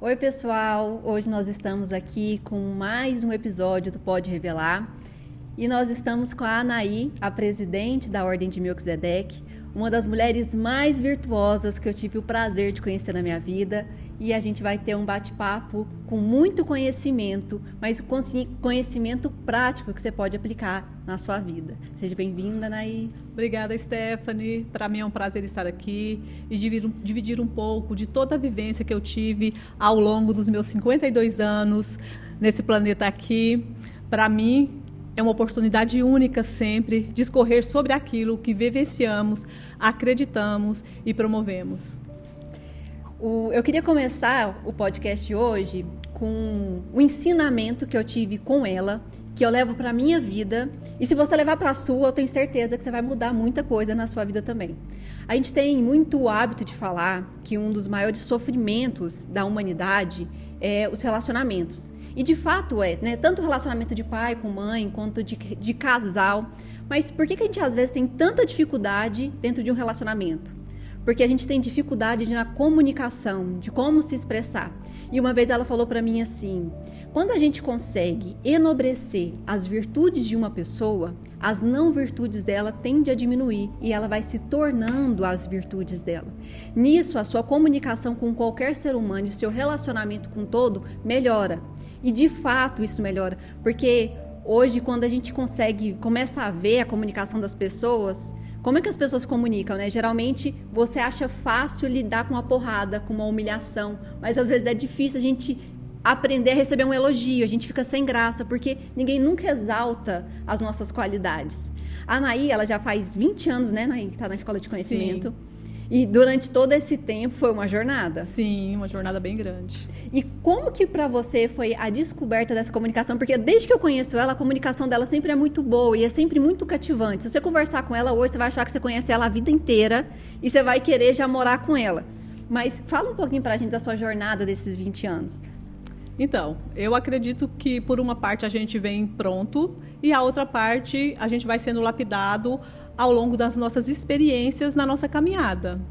Oi, pessoal! Hoje nós estamos aqui com mais um episódio do Pode Revelar e nós estamos com a Anaí, a presidente da Ordem de Melquisedeque, uma das mulheres mais virtuosas que eu tive o prazer de conhecer na minha vida, e a gente vai ter um bate-papo com muito conhecimento, mas conhecimento prático que você pode aplicar na sua vida. Seja bem-vinda, Anaí. Obrigada, Stephanie. Para mim é um prazer estar aqui e dividir um pouco de toda a vivência que eu tive ao longo dos meus 52 anos nesse planeta aqui. Para mim é uma oportunidade única sempre de discorrer sobre aquilo que vivenciamos, acreditamos e promovemos. Eu queria começar o podcast hoje com o ensinamento que eu tive com ela, que eu levo para a minha vida. E se você levar para a sua, eu tenho certeza que você vai mudar muita coisa na sua vida também. A gente tem muito hábito de falar que um dos maiores sofrimentos da humanidade é os relacionamentos. E de fato é, né? Tanto o relacionamento de pai com mãe, quanto de casal. Mas por que a gente às vezes tem tanta dificuldade dentro de um relacionamento? Porque a gente tem dificuldade na comunicação, de como se expressar. E uma vez ela falou para mim assim: quando a gente consegue enobrecer as virtudes de uma pessoa, as não virtudes dela tendem a diminuir e ela vai se tornando as virtudes dela. Nisso, a sua comunicação com qualquer ser humano e o seu relacionamento com todo melhora. E de fato isso melhora, porque hoje quando a gente começa a ver a comunicação das pessoas, como é que as pessoas se comunicam, né? Geralmente você acha fácil lidar com uma porrada, com uma humilhação, mas às vezes é difícil a gente aprender a receber um elogio, a gente fica sem graça, porque ninguém nunca exalta as nossas qualidades. A Anaí, ela já faz 20 anos, né, Anaí, que está na Escola de Conhecimento. Sim. E durante todo esse tempo foi uma jornada. Sim, uma jornada bem grande. E como que para você foi a descoberta dessa comunicação? Porque desde que eu conheço ela, a comunicação dela sempre é muito boa e é sempre muito cativante. Se você conversar com ela hoje, você vai achar que você conhece ela a vida inteira e você vai querer já morar com ela. Mas fala um pouquinho pra gente da sua jornada desses 20 anos. Então, eu acredito que por uma parte a gente vem pronto e a outra parte a gente vai sendo lapidado ao longo das nossas experiências na nossa caminhada.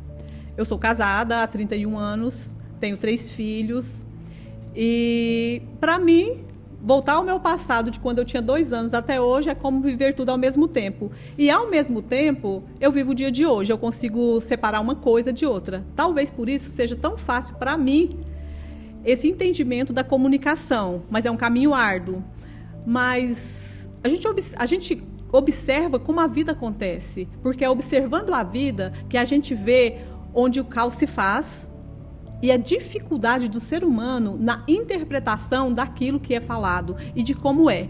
Eu sou casada há 31 anos, tenho 3 filhos e, para mim, voltar ao meu passado de quando eu tinha 2 anos até hoje é como viver tudo ao mesmo tempo. E, ao mesmo tempo, eu vivo o dia de hoje, eu consigo separar uma coisa de outra. Talvez por isso seja tão fácil para mim esse entendimento da comunicação, mas é um caminho árduo. Mas a gente observa como a vida acontece, porque é observando a vida que a gente vê onde o caos se faz e a dificuldade do ser humano na interpretação daquilo que é falado e de como é.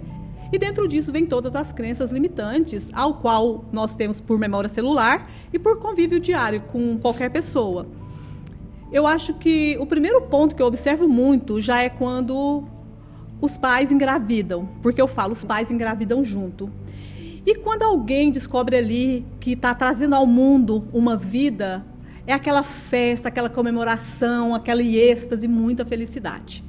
E dentro disso vem todas as crenças limitantes, ao qual nós temos por memória celular e por convívio diário com qualquer pessoa. Eu acho que o primeiro ponto que eu observo muito já é quando os pais engravidam, porque eu falo, os pais engravidam junto. E quando alguém descobre ali que está trazendo ao mundo uma vida, é aquela festa, aquela comemoração, aquele êxtase, muita felicidade.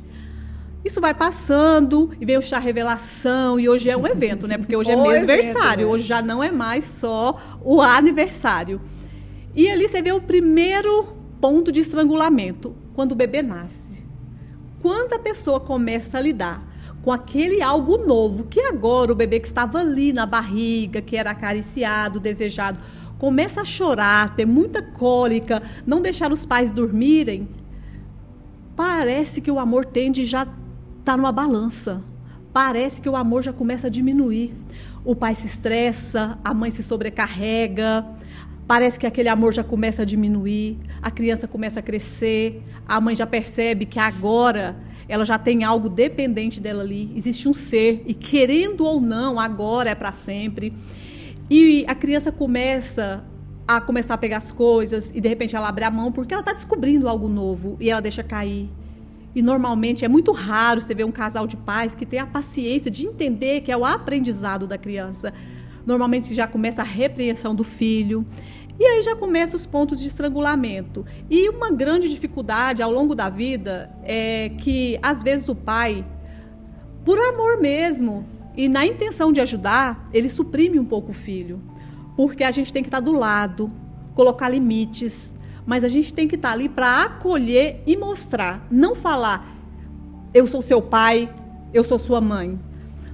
Isso vai passando e vem o chá revelação, e hoje é um evento, né? Porque hoje é mêsversário, hoje já não é mais só o aniversário. E ali você vê o primeiro ponto de estrangulamento, quando o bebê nasce. Quando a pessoa começa a lidar com aquele algo novo, que agora o bebê que estava ali na barriga, que era acariciado, desejado, começa a chorar, ter muita cólica, não deixar os pais dormirem, parece que o amor tende já estar numa balança. Parece que o amor já começa a diminuir. O pai se estressa, a mãe se sobrecarrega, parece que aquele amor já começa a diminuir, a criança começa a crescer, a mãe já percebe que agora ela já tem algo dependente dela ali, existe um ser, e querendo ou não, agora é para sempre. E a criança começa a pegar as coisas e de repente ela abre a mão porque ela está descobrindo algo novo e ela deixa cair. E normalmente é muito raro você ver um casal de pais que tem a paciência de entender que é o aprendizado da criança. Normalmente já começa a repreensão do filho. E aí já começam os pontos de estrangulamento. E uma grande dificuldade ao longo da vida é que, às vezes, o pai, por amor mesmo, e na intenção de ajudar, ele suprime um pouco o filho. Porque a gente tem que estar do lado, colocar limites, Mas a gente tem que estar ali para acolher e mostrar. Não falar, eu sou seu pai, eu sou sua mãe.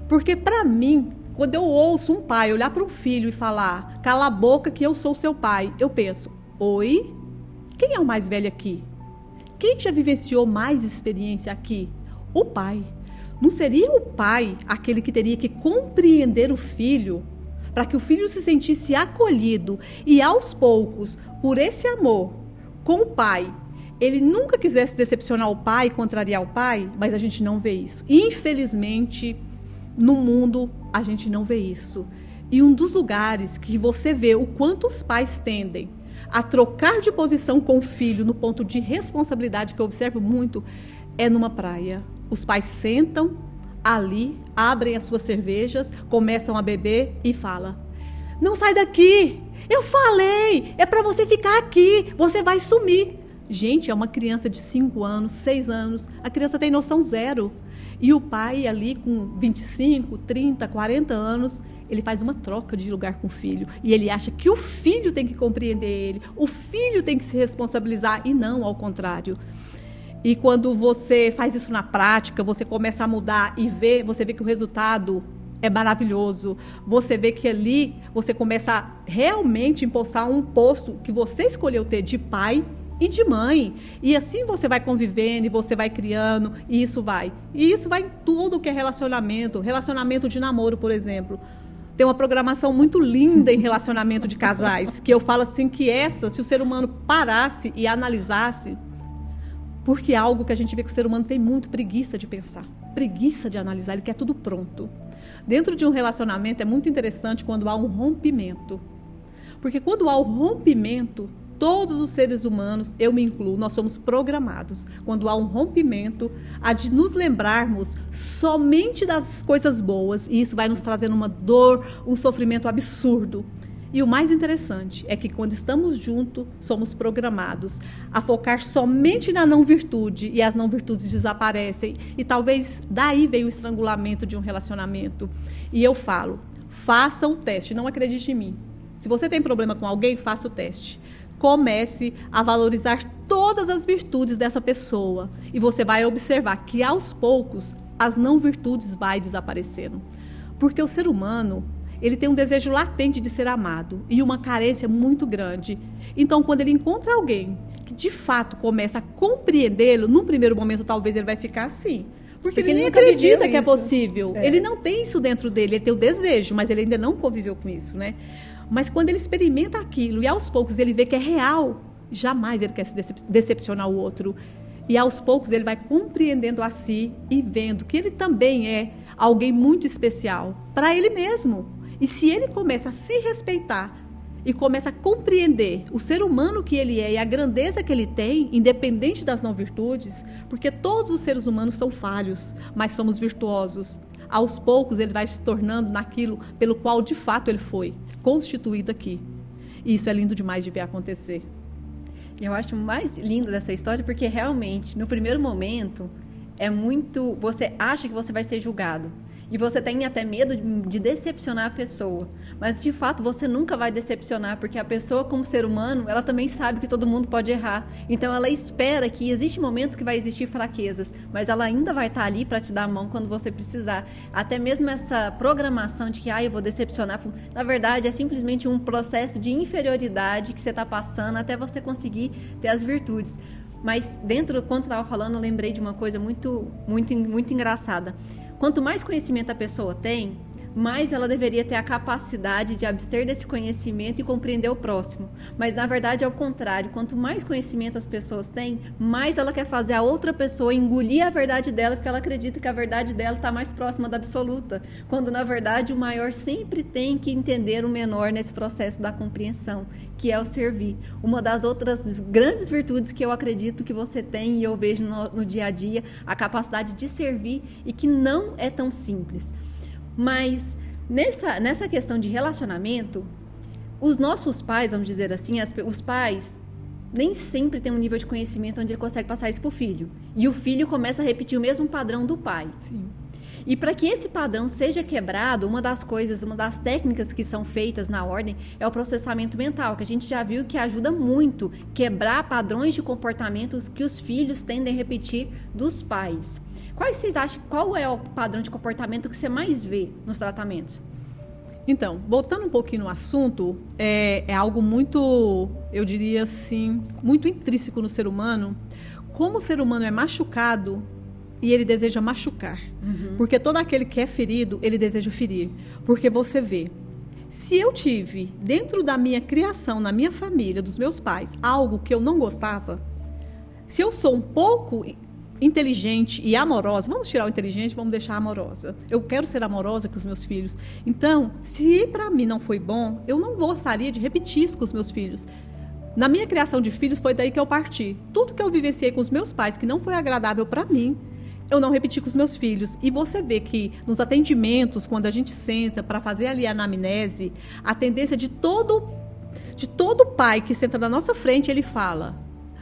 Porque, para mim, quando eu ouço um pai olhar para um filho e falar, cala a boca que eu sou seu pai, eu penso, oi? Quem é o mais velho aqui? Quem já vivenciou mais experiência aqui? O pai. Não seria o pai aquele que teria que compreender o filho para que o filho se sentisse acolhido e, aos poucos, por esse amor com o pai, ele nunca quisesse decepcionar o pai, contrariar o pai, mas a gente não vê isso. Infelizmente, no mundo, a gente não vê isso. E um dos lugares que você vê o quanto os pais tendem a trocar de posição com o filho no ponto de responsabilidade, que eu observo muito, é numa praia. Os pais sentam ali, abrem as suas cervejas, começam a beber e falam, não sai daqui, eu falei, é para você ficar aqui, você vai sumir. Gente, é uma criança de 5 anos, 6 anos, a criança tem noção zero. E o pai ali com 25, 30, 40 anos, ele faz uma troca de lugar com o filho. E ele acha que o filho tem que compreender ele, o filho tem que se responsabilizar e não ao contrário. E quando você faz isso na prática, você começa a mudar e você vê que o resultado é maravilhoso. Você vê que ali você começa a realmente impostar um posto que você escolheu ter de pai e de mãe. E assim você vai convivendo e você vai criando e isso vai. E isso vai em tudo que é relacionamento. Relacionamento de namoro, por exemplo. Tem uma programação muito linda em relacionamento de casais, que eu falo assim que se o ser humano parasse e analisasse, porque é algo que a gente vê que o ser humano tem muito preguiça de pensar, preguiça de analisar, ele quer tudo pronto. Dentro de um relacionamento é muito interessante quando há um rompimento. Porque quando há o rompimento, todos os seres humanos, eu me incluo, nós somos programados. Quando há um rompimento, a de nos lembrarmos somente das coisas boas, e isso vai nos trazendo uma dor, um sofrimento absurdo. E o mais interessante é que quando estamos juntos, somos programados a focar somente na não-virtude e as não-virtudes desaparecem. E talvez daí venha o estrangulamento de um relacionamento. E eu falo, faça o teste, não acredite em mim. Se você tem problema com alguém, faça o teste. Comece a valorizar todas as virtudes dessa pessoa. E você vai observar que aos poucos as não-virtudes vão desaparecendo. Porque o ser humano, ele tem um desejo latente de ser amado e uma carência muito grande. Então, quando ele encontra alguém que, de fato, começa a compreendê-lo, num primeiro momento, talvez ele vai ficar assim. Porque ele nem acredita que é possível. É. Ele não tem isso dentro dele, ele tem o desejo, mas ele ainda não conviveu com isso, né? Mas quando ele experimenta aquilo e, aos poucos, ele vê que é real, jamais ele quer se decepcionar o outro. E, aos poucos, ele vai compreendendo a si e vendo que ele também é alguém muito especial para ele mesmo. E se ele começa a se respeitar e começa a compreender o ser humano que ele é e a grandeza que ele tem, independente das não-virtudes, porque todos os seres humanos são falhos, mas somos virtuosos. Aos poucos ele vai se tornando naquilo pelo qual de fato ele foi constituído aqui. E isso é lindo demais de ver acontecer. Eu acho mais lindo dessa história porque realmente, no primeiro momento, você acha que você vai ser julgado. E você tem até medo de decepcionar a pessoa. Mas, de fato, você nunca vai decepcionar, porque a pessoa, como ser humano, ela também sabe que todo mundo pode errar. Então, ela espera que existem momentos que vai existir fraquezas, mas ela ainda vai estar ali para te dar a mão quando você precisar. Até mesmo essa programação de que, eu vou decepcionar, na verdade, é simplesmente um processo de inferioridade que você está passando até você conseguir ter as virtudes. Mas, dentro do quanto eu estava falando, eu lembrei de uma coisa muito, muito, muito engraçada. Quanto mais conhecimento a pessoa tem, mais ela deveria ter a capacidade de abster desse conhecimento e compreender o próximo. Mas, na verdade, é o contrário. Quanto mais conhecimento as pessoas têm, mais ela quer fazer a outra pessoa engolir a verdade dela, porque ela acredita que a verdade dela está mais próxima da absoluta. Quando, na verdade, o maior sempre tem que entender o menor nesse processo da compreensão, que é o servir. Uma das outras grandes virtudes que eu acredito que você tem e eu vejo no dia a dia, a capacidade de servir e que não é tão simples. Mas nessa questão de relacionamento, os nossos pais, vamos dizer assim, os pais nem sempre têm um nível de conhecimento onde ele consegue passar isso para o filho. E o filho começa a repetir o mesmo padrão do pai. Sim. E para que esse padrão seja quebrado, uma das técnicas que são feitas na ordem é o processamento mental, que a gente já viu que ajuda muito quebrar padrões de comportamentos que os filhos tendem a repetir dos pais. Quais vocês acham, qual é o padrão de comportamento que você mais vê nos tratamentos? Então, voltando um pouquinho no assunto, é algo muito, eu diria assim, muito intrínseco no ser humano. Como o ser humano é machucado e ele deseja machucar. Porque todo aquele que é ferido, ele deseja ferir. Porque você vê, se eu tive dentro da minha criação, na minha família, dos meus pais, algo que eu não gostava, se eu sou um pouco inteligente e amorosa, vamos tirar o inteligente, vamos deixar a amorosa. Eu quero ser amorosa com os meus filhos. Então, se para mim não foi bom, eu não gostaria de repetir isso com os meus filhos. Na minha criação de filhos, foi daí que eu parti. Tudo que eu vivenciei com os meus pais, que não foi agradável para mim, eu não repeti com os meus filhos. E você vê que nos atendimentos, quando a gente senta para fazer ali a anamnese, a tendência de todo pai que senta na nossa frente, ele fala: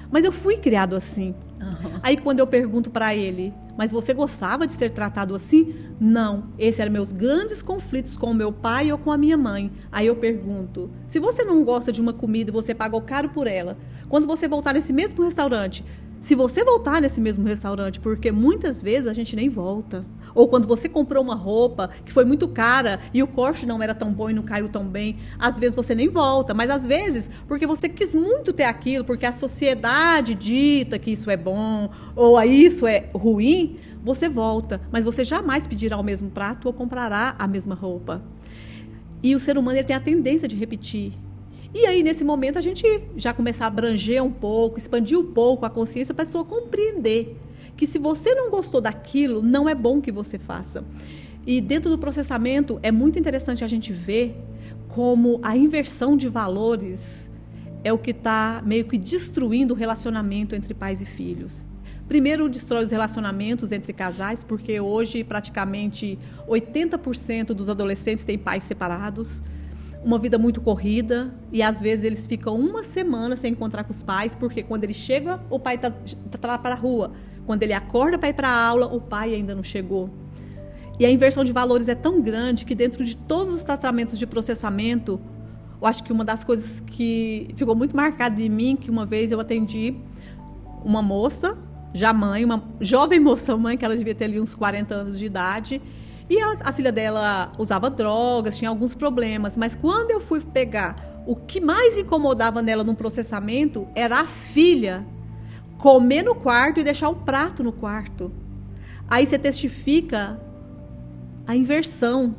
mas eu fui criado assim. Aí quando eu pergunto para ele: mas você gostava de ser tratado assim? Não, esses eram meus grandes conflitos com o meu pai ou com a minha mãe. Aí eu pergunto: se você não gosta de uma comida e você pagou caro por ela, quando você voltar nesse mesmo restaurante, se você voltar nesse mesmo restaurante, porque muitas vezes a gente nem volta. Ou quando você comprou uma roupa que foi muito cara e o corte não era tão bom e não caiu tão bem, às vezes você nem volta. Mas às vezes, porque você quis muito ter aquilo, porque a sociedade dita que isso é bom ou isso é ruim, você volta. Mas você jamais pedirá o mesmo prato ou comprará a mesma roupa. E o ser humano ele tem a tendência de repetir. E aí, nesse momento, a gente já começa a abranger um pouco, expandir um pouco a consciência para a pessoa compreender que se você não gostou daquilo, não é bom que você faça. E dentro do processamento, é muito interessante a gente ver como a inversão de valores é o que está meio que destruindo o relacionamento entre pais e filhos. Primeiro, destrói os relacionamentos entre casais, porque hoje praticamente 80% dos adolescentes têm pais separados. Uma vida muito corrida e às vezes eles ficam uma semana sem encontrar com os pais, porque quando ele chega, o pai está para a rua. Quando ele acorda para ir para a aula, o pai ainda não chegou. E a inversão de valores é tão grande que dentro de todos os tratamentos de processamento, eu acho que uma das coisas que ficou muito marcada em mim, que uma vez eu atendi uma moça, já mãe, uma jovem moça mãe, que ela devia ter ali uns 40 anos de idade, e a filha dela usava drogas, tinha alguns problemas, mas quando eu fui pegar, o que mais incomodava nela no processamento era a filha comer no quarto e deixar o prato no quarto. Aí você testifica a inversão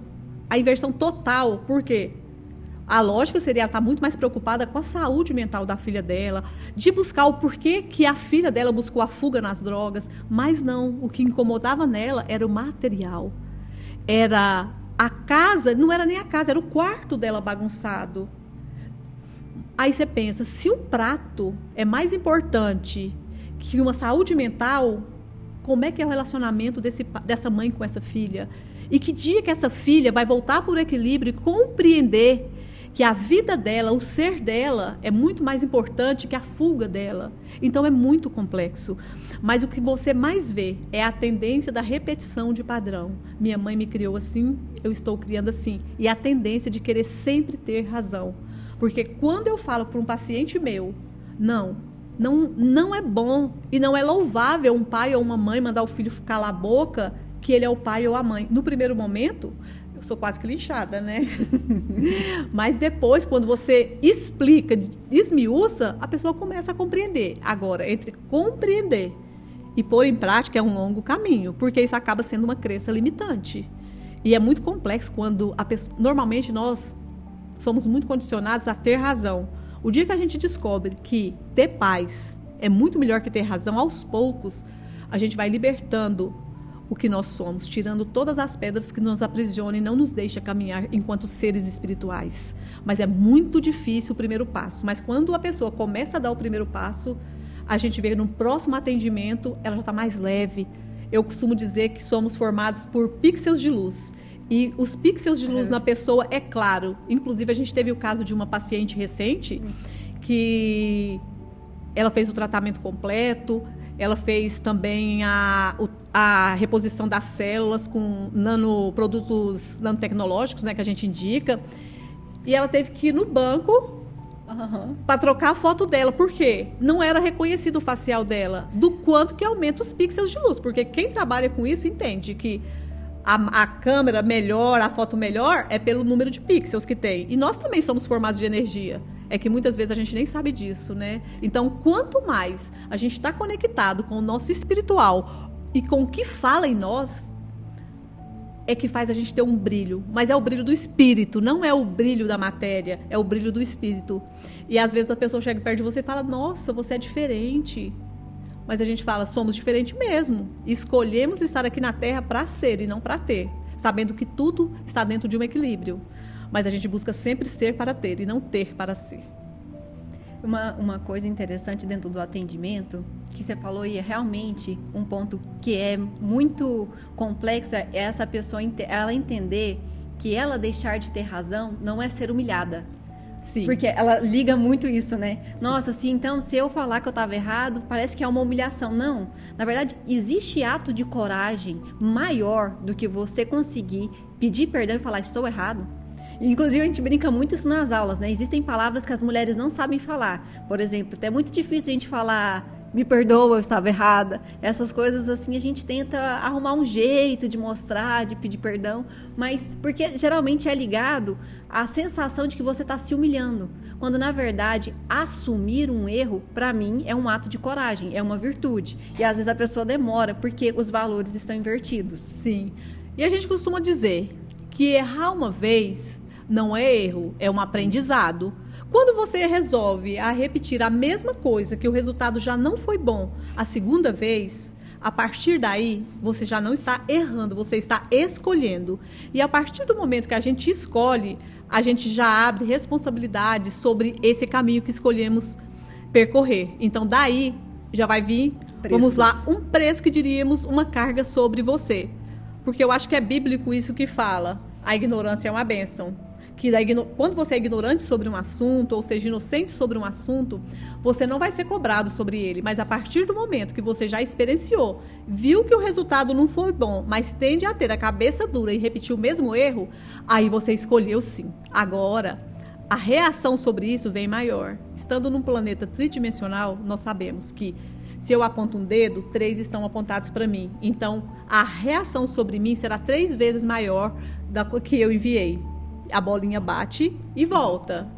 total. Por quê? A lógica seria ela estar muito mais preocupada com a saúde mental da filha dela, de buscar o porquê que a filha dela buscou a fuga nas drogas, mas não, o que incomodava nela era o material. Era a casa, não era nem a casa, era o quarto dela bagunçado. Aí você pensa, se um prato é mais importante que uma saúde mental, como é que é o relacionamento dessa mãe com essa filha? E que dia que essa filha vai voltar por equilíbrio e compreender que a vida dela, o ser dela, é muito mais importante que a fuga dela. Então é muito complexo. Mas o que você mais vê é a tendência da repetição de padrão. Minha mãe me criou assim, eu estou criando assim. E a tendência de querer sempre ter razão. Porque quando eu falo para um paciente meu, não é bom e não é louvável um pai ou uma mãe mandar o filho calar a boca que ele é o pai ou a mãe. No primeiro momento, eu sou quase que linchada, né? Mas depois, quando você explica, esmiuça, a pessoa começa a compreender. Agora, entre compreender e pôr em prática é um longo caminho, porque isso acaba sendo uma crença limitante. E é muito complexo quando normalmente nós somos muito condicionados a ter razão. O dia que a gente descobre que ter paz é muito melhor que ter razão, aos poucos, a gente vai libertando o que nós somos, tirando todas as pedras que nos aprisionam e não nos deixam caminhar enquanto seres espirituais. Mas é muito difícil o primeiro passo. Mas quando a pessoa começa a dar o primeiro passo, a gente vê no próximo atendimento, ela já está mais leve. Eu costumo dizer que somos formados por pixels de luz. E os pixels de luz na pessoa, é claro. Inclusive, a gente teve o caso de uma paciente recente que ela fez o tratamento completo ela fez também a reposição das células com produtos nanotecnológicos, né, que a gente indica. E ela teve que ir no banco para trocar a foto dela. Por quê? Não era reconhecido o facial dela, do quanto que aumenta os pixels de luz. Porque quem trabalha com isso entende que a câmera melhor, a foto melhor, é pelo número de pixels que tem. E nós também somos formados de energia. É que muitas vezes a gente nem sabe disso, né? Então, quanto mais a gente está conectado com o nosso espiritual e com o que fala em nós, é que faz a gente ter um brilho. Mas é o brilho do espírito, não é o brilho da matéria, é o brilho do espírito. E às vezes a pessoa chega perto de você e fala, nossa, você é diferente. Mas a gente fala, somos diferentes mesmo. Escolhemos estar aqui na Terra para ser e não para ter, sabendo que tudo está dentro de um equilíbrio. Mas a gente busca sempre ser para ter e não ter para ser. Uma coisa interessante dentro do atendimento, que você falou e é realmente um ponto que é muito complexo, é essa pessoa ela entender que ela deixar de ter razão não é ser humilhada. Sim. Porque ela liga muito isso, né? Sim. Nossa, assim, então se eu falar que eu estava errado, parece que é uma humilhação. Não. Na verdade, existe ato de coragem maior do que você conseguir pedir perdão e falar, estou errado. Inclusive, a gente brinca muito isso nas aulas, né? Existem palavras que as mulheres não sabem falar. Por exemplo, é muito difícil a gente falar, me perdoa, eu estava errada. Essas coisas, assim, a gente tenta arrumar um jeito de mostrar, de pedir perdão. Mas, porque geralmente é ligado à sensação de que você está se humilhando. Quando, na verdade, assumir um erro, para mim, é um ato de coragem, é uma virtude. E, às vezes, a pessoa demora, porque os valores estão invertidos. Sim. E a gente costuma dizer que errar uma vez não é erro, é um aprendizado. Quando você resolve a repetir a mesma coisa, que o resultado já não foi bom a segunda vez, a partir daí, você já não está errando, você está escolhendo. E a partir do momento que a gente escolhe, a gente já abre responsabilidade sobre esse caminho que escolhemos percorrer. Então, daí, já vai vir, vamos lá, um preço que diríamos uma carga sobre você. Porque eu acho que é bíblico isso que fala. A ignorância é uma bênção. Que quando você é ignorante sobre um assunto, ou seja, inocente sobre um assunto, você não vai ser cobrado sobre ele. Mas a partir do momento que você já experienciou, viu que o resultado não foi bom, mas tende a ter a cabeça dura e repetir o mesmo erro, aí você escolheu sim. Agora, a reação sobre isso vem maior. Estando num planeta tridimensional, nós sabemos que se eu aponto um dedo, 3 estão apontados para mim. Então, a reação sobre mim será 3 vezes maior da que eu enviei. A bolinha bate e volta.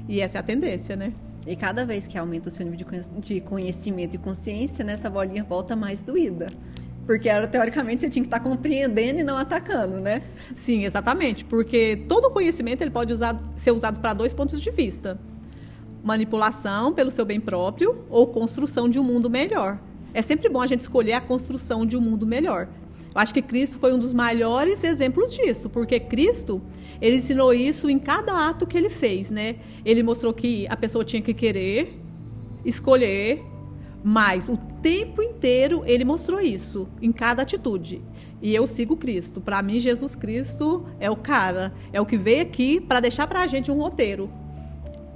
E essa é a tendência, né? E cada vez que aumenta o seu nível de conhecimento e consciência, né, essa bolinha volta mais doída. Porque, teoricamente, você tinha que estar compreendendo e não atacando, né? Sim, exatamente. Porque todo conhecimento ele pode ser usado para 2 pontos de vista. Manipulação pelo seu bem próprio ou construção de um mundo melhor. É sempre bom a gente escolher a construção de um mundo melhor. Eu acho que Cristo foi um dos maiores exemplos disso, porque Cristo, ele ensinou isso em cada ato que ele fez, né? Ele mostrou que a pessoa tinha que querer, escolher, mas o tempo inteiro ele mostrou isso, em cada atitude. E eu sigo Cristo. Para mim, Jesus Cristo é o cara, é o que veio aqui para deixar para a gente um roteiro.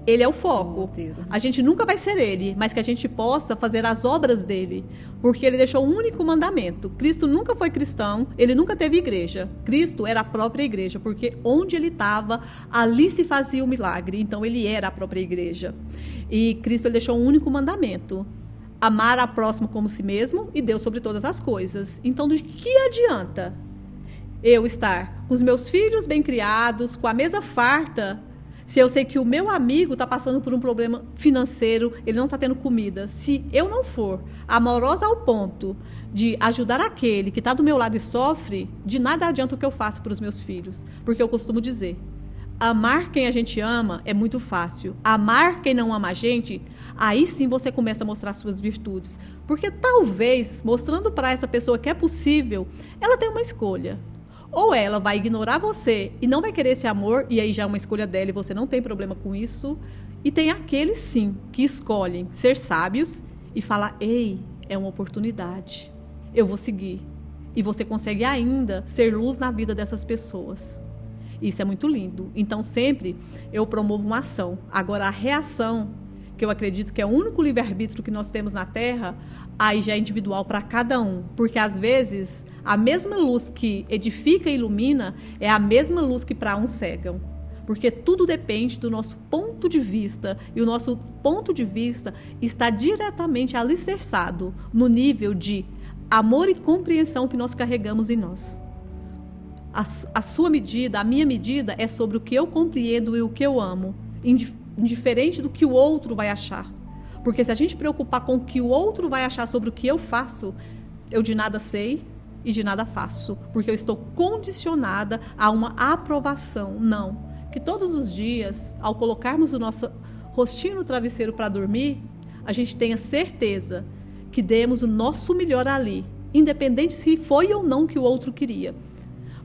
Ele é o foco. A gente nunca vai ser ele, mas que a gente possa fazer as obras dele. Porque ele deixou um único mandamento. Cristo nunca foi cristão, ele nunca teve igreja. Cristo era a própria igreja, porque onde ele estava, ali se fazia o milagre. Então, ele era a própria igreja. E Cristo ele deixou um único mandamento. Amar a próximo como si mesmo e Deus sobre todas as coisas. Então, do que adianta eu estar com os meus filhos bem criados, com a mesa farta, se eu sei que o meu amigo está passando por um problema financeiro, ele não está tendo comida. Se eu não for amorosa ao ponto de ajudar aquele que está do meu lado e sofre, de nada adianta o que eu faço para os meus filhos. Porque eu costumo dizer, amar quem a gente ama é muito fácil. Amar quem não ama a gente, aí sim você começa a mostrar suas virtudes. Porque talvez, mostrando para essa pessoa que é possível, ela tem uma escolha. Ou ela vai ignorar você e não vai querer esse amor, e aí já é uma escolha dela e você não tem problema com isso. E tem aqueles, sim, que escolhem ser sábios e falar, ei, é uma oportunidade, eu vou seguir. E você consegue ainda ser luz na vida dessas pessoas. Isso é muito lindo. Então, sempre eu promovo uma ação. Agora, a reação que eu acredito que é o único livre-arbítrio que nós temos na Terra, aí já é individual para cada um. Porque, às vezes, a mesma luz que edifica e ilumina é a mesma luz que para uns cegam. Porque tudo depende do nosso ponto de vista. E o nosso ponto de vista está diretamente alicerçado no nível de amor e compreensão que nós carregamos em nós. A sua medida, a minha medida, é sobre o que eu compreendo e o que eu amo, indiferente do que o outro vai achar. Porque se a gente preocupar com o que o outro vai achar sobre o que eu faço, eu de nada sei e de nada faço, porque eu estou condicionada a uma aprovação. Não. Que todos os dias, ao colocarmos o nosso rostinho no travesseiro para dormir, a gente tenha certeza que demos o nosso melhor ali, independente se foi ou não o que o outro queria.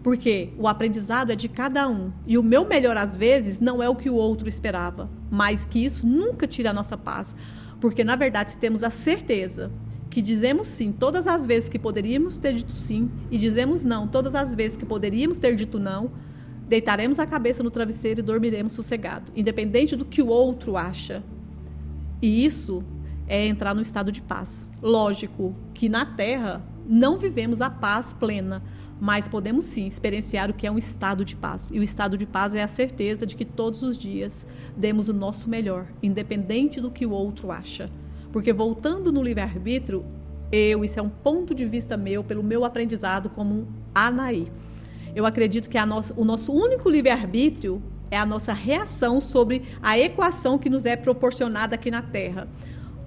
Porque o aprendizado é de cada um. E o meu melhor, às vezes, não é o que o outro esperava. Mas que isso nunca tira a nossa paz. Porque, na verdade, se temos a certeza que dizemos sim todas as vezes que poderíamos ter dito sim, e dizemos não todas as vezes que poderíamos ter dito não, deitaremos a cabeça no travesseiro e dormiremos sossegado, independente do que o outro acha. E isso é entrar no estado de paz. Lógico que na Terra não vivemos a paz plena, mas podemos sim experienciar o que é um estado de paz. E o estado de paz é a certeza de que todos os dias demos o nosso melhor, independente do que o outro acha. Porque voltando no livre-arbítrio, isso é um ponto de vista meu, pelo meu aprendizado como Anaí. Eu acredito que o nosso único livre-arbítrio é a nossa reação sobre a equação que nos é proporcionada aqui na Terra.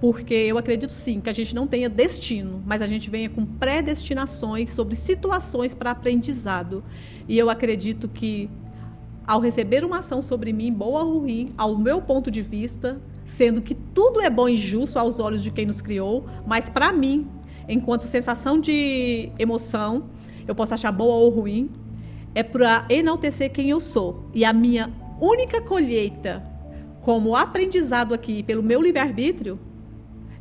Porque eu acredito sim que a gente não tenha destino, mas a gente venha com predestinações sobre situações para aprendizado. E eu acredito que ao receber uma ação sobre mim, boa ou ruim, ao meu ponto de vista, sendo que tudo é bom e justo aos olhos de quem nos criou, mas para mim, enquanto sensação de emoção, eu posso achar boa ou ruim, é para enaltecer quem eu sou. E a minha única colheita como aprendizado aqui pelo meu livre-arbítrio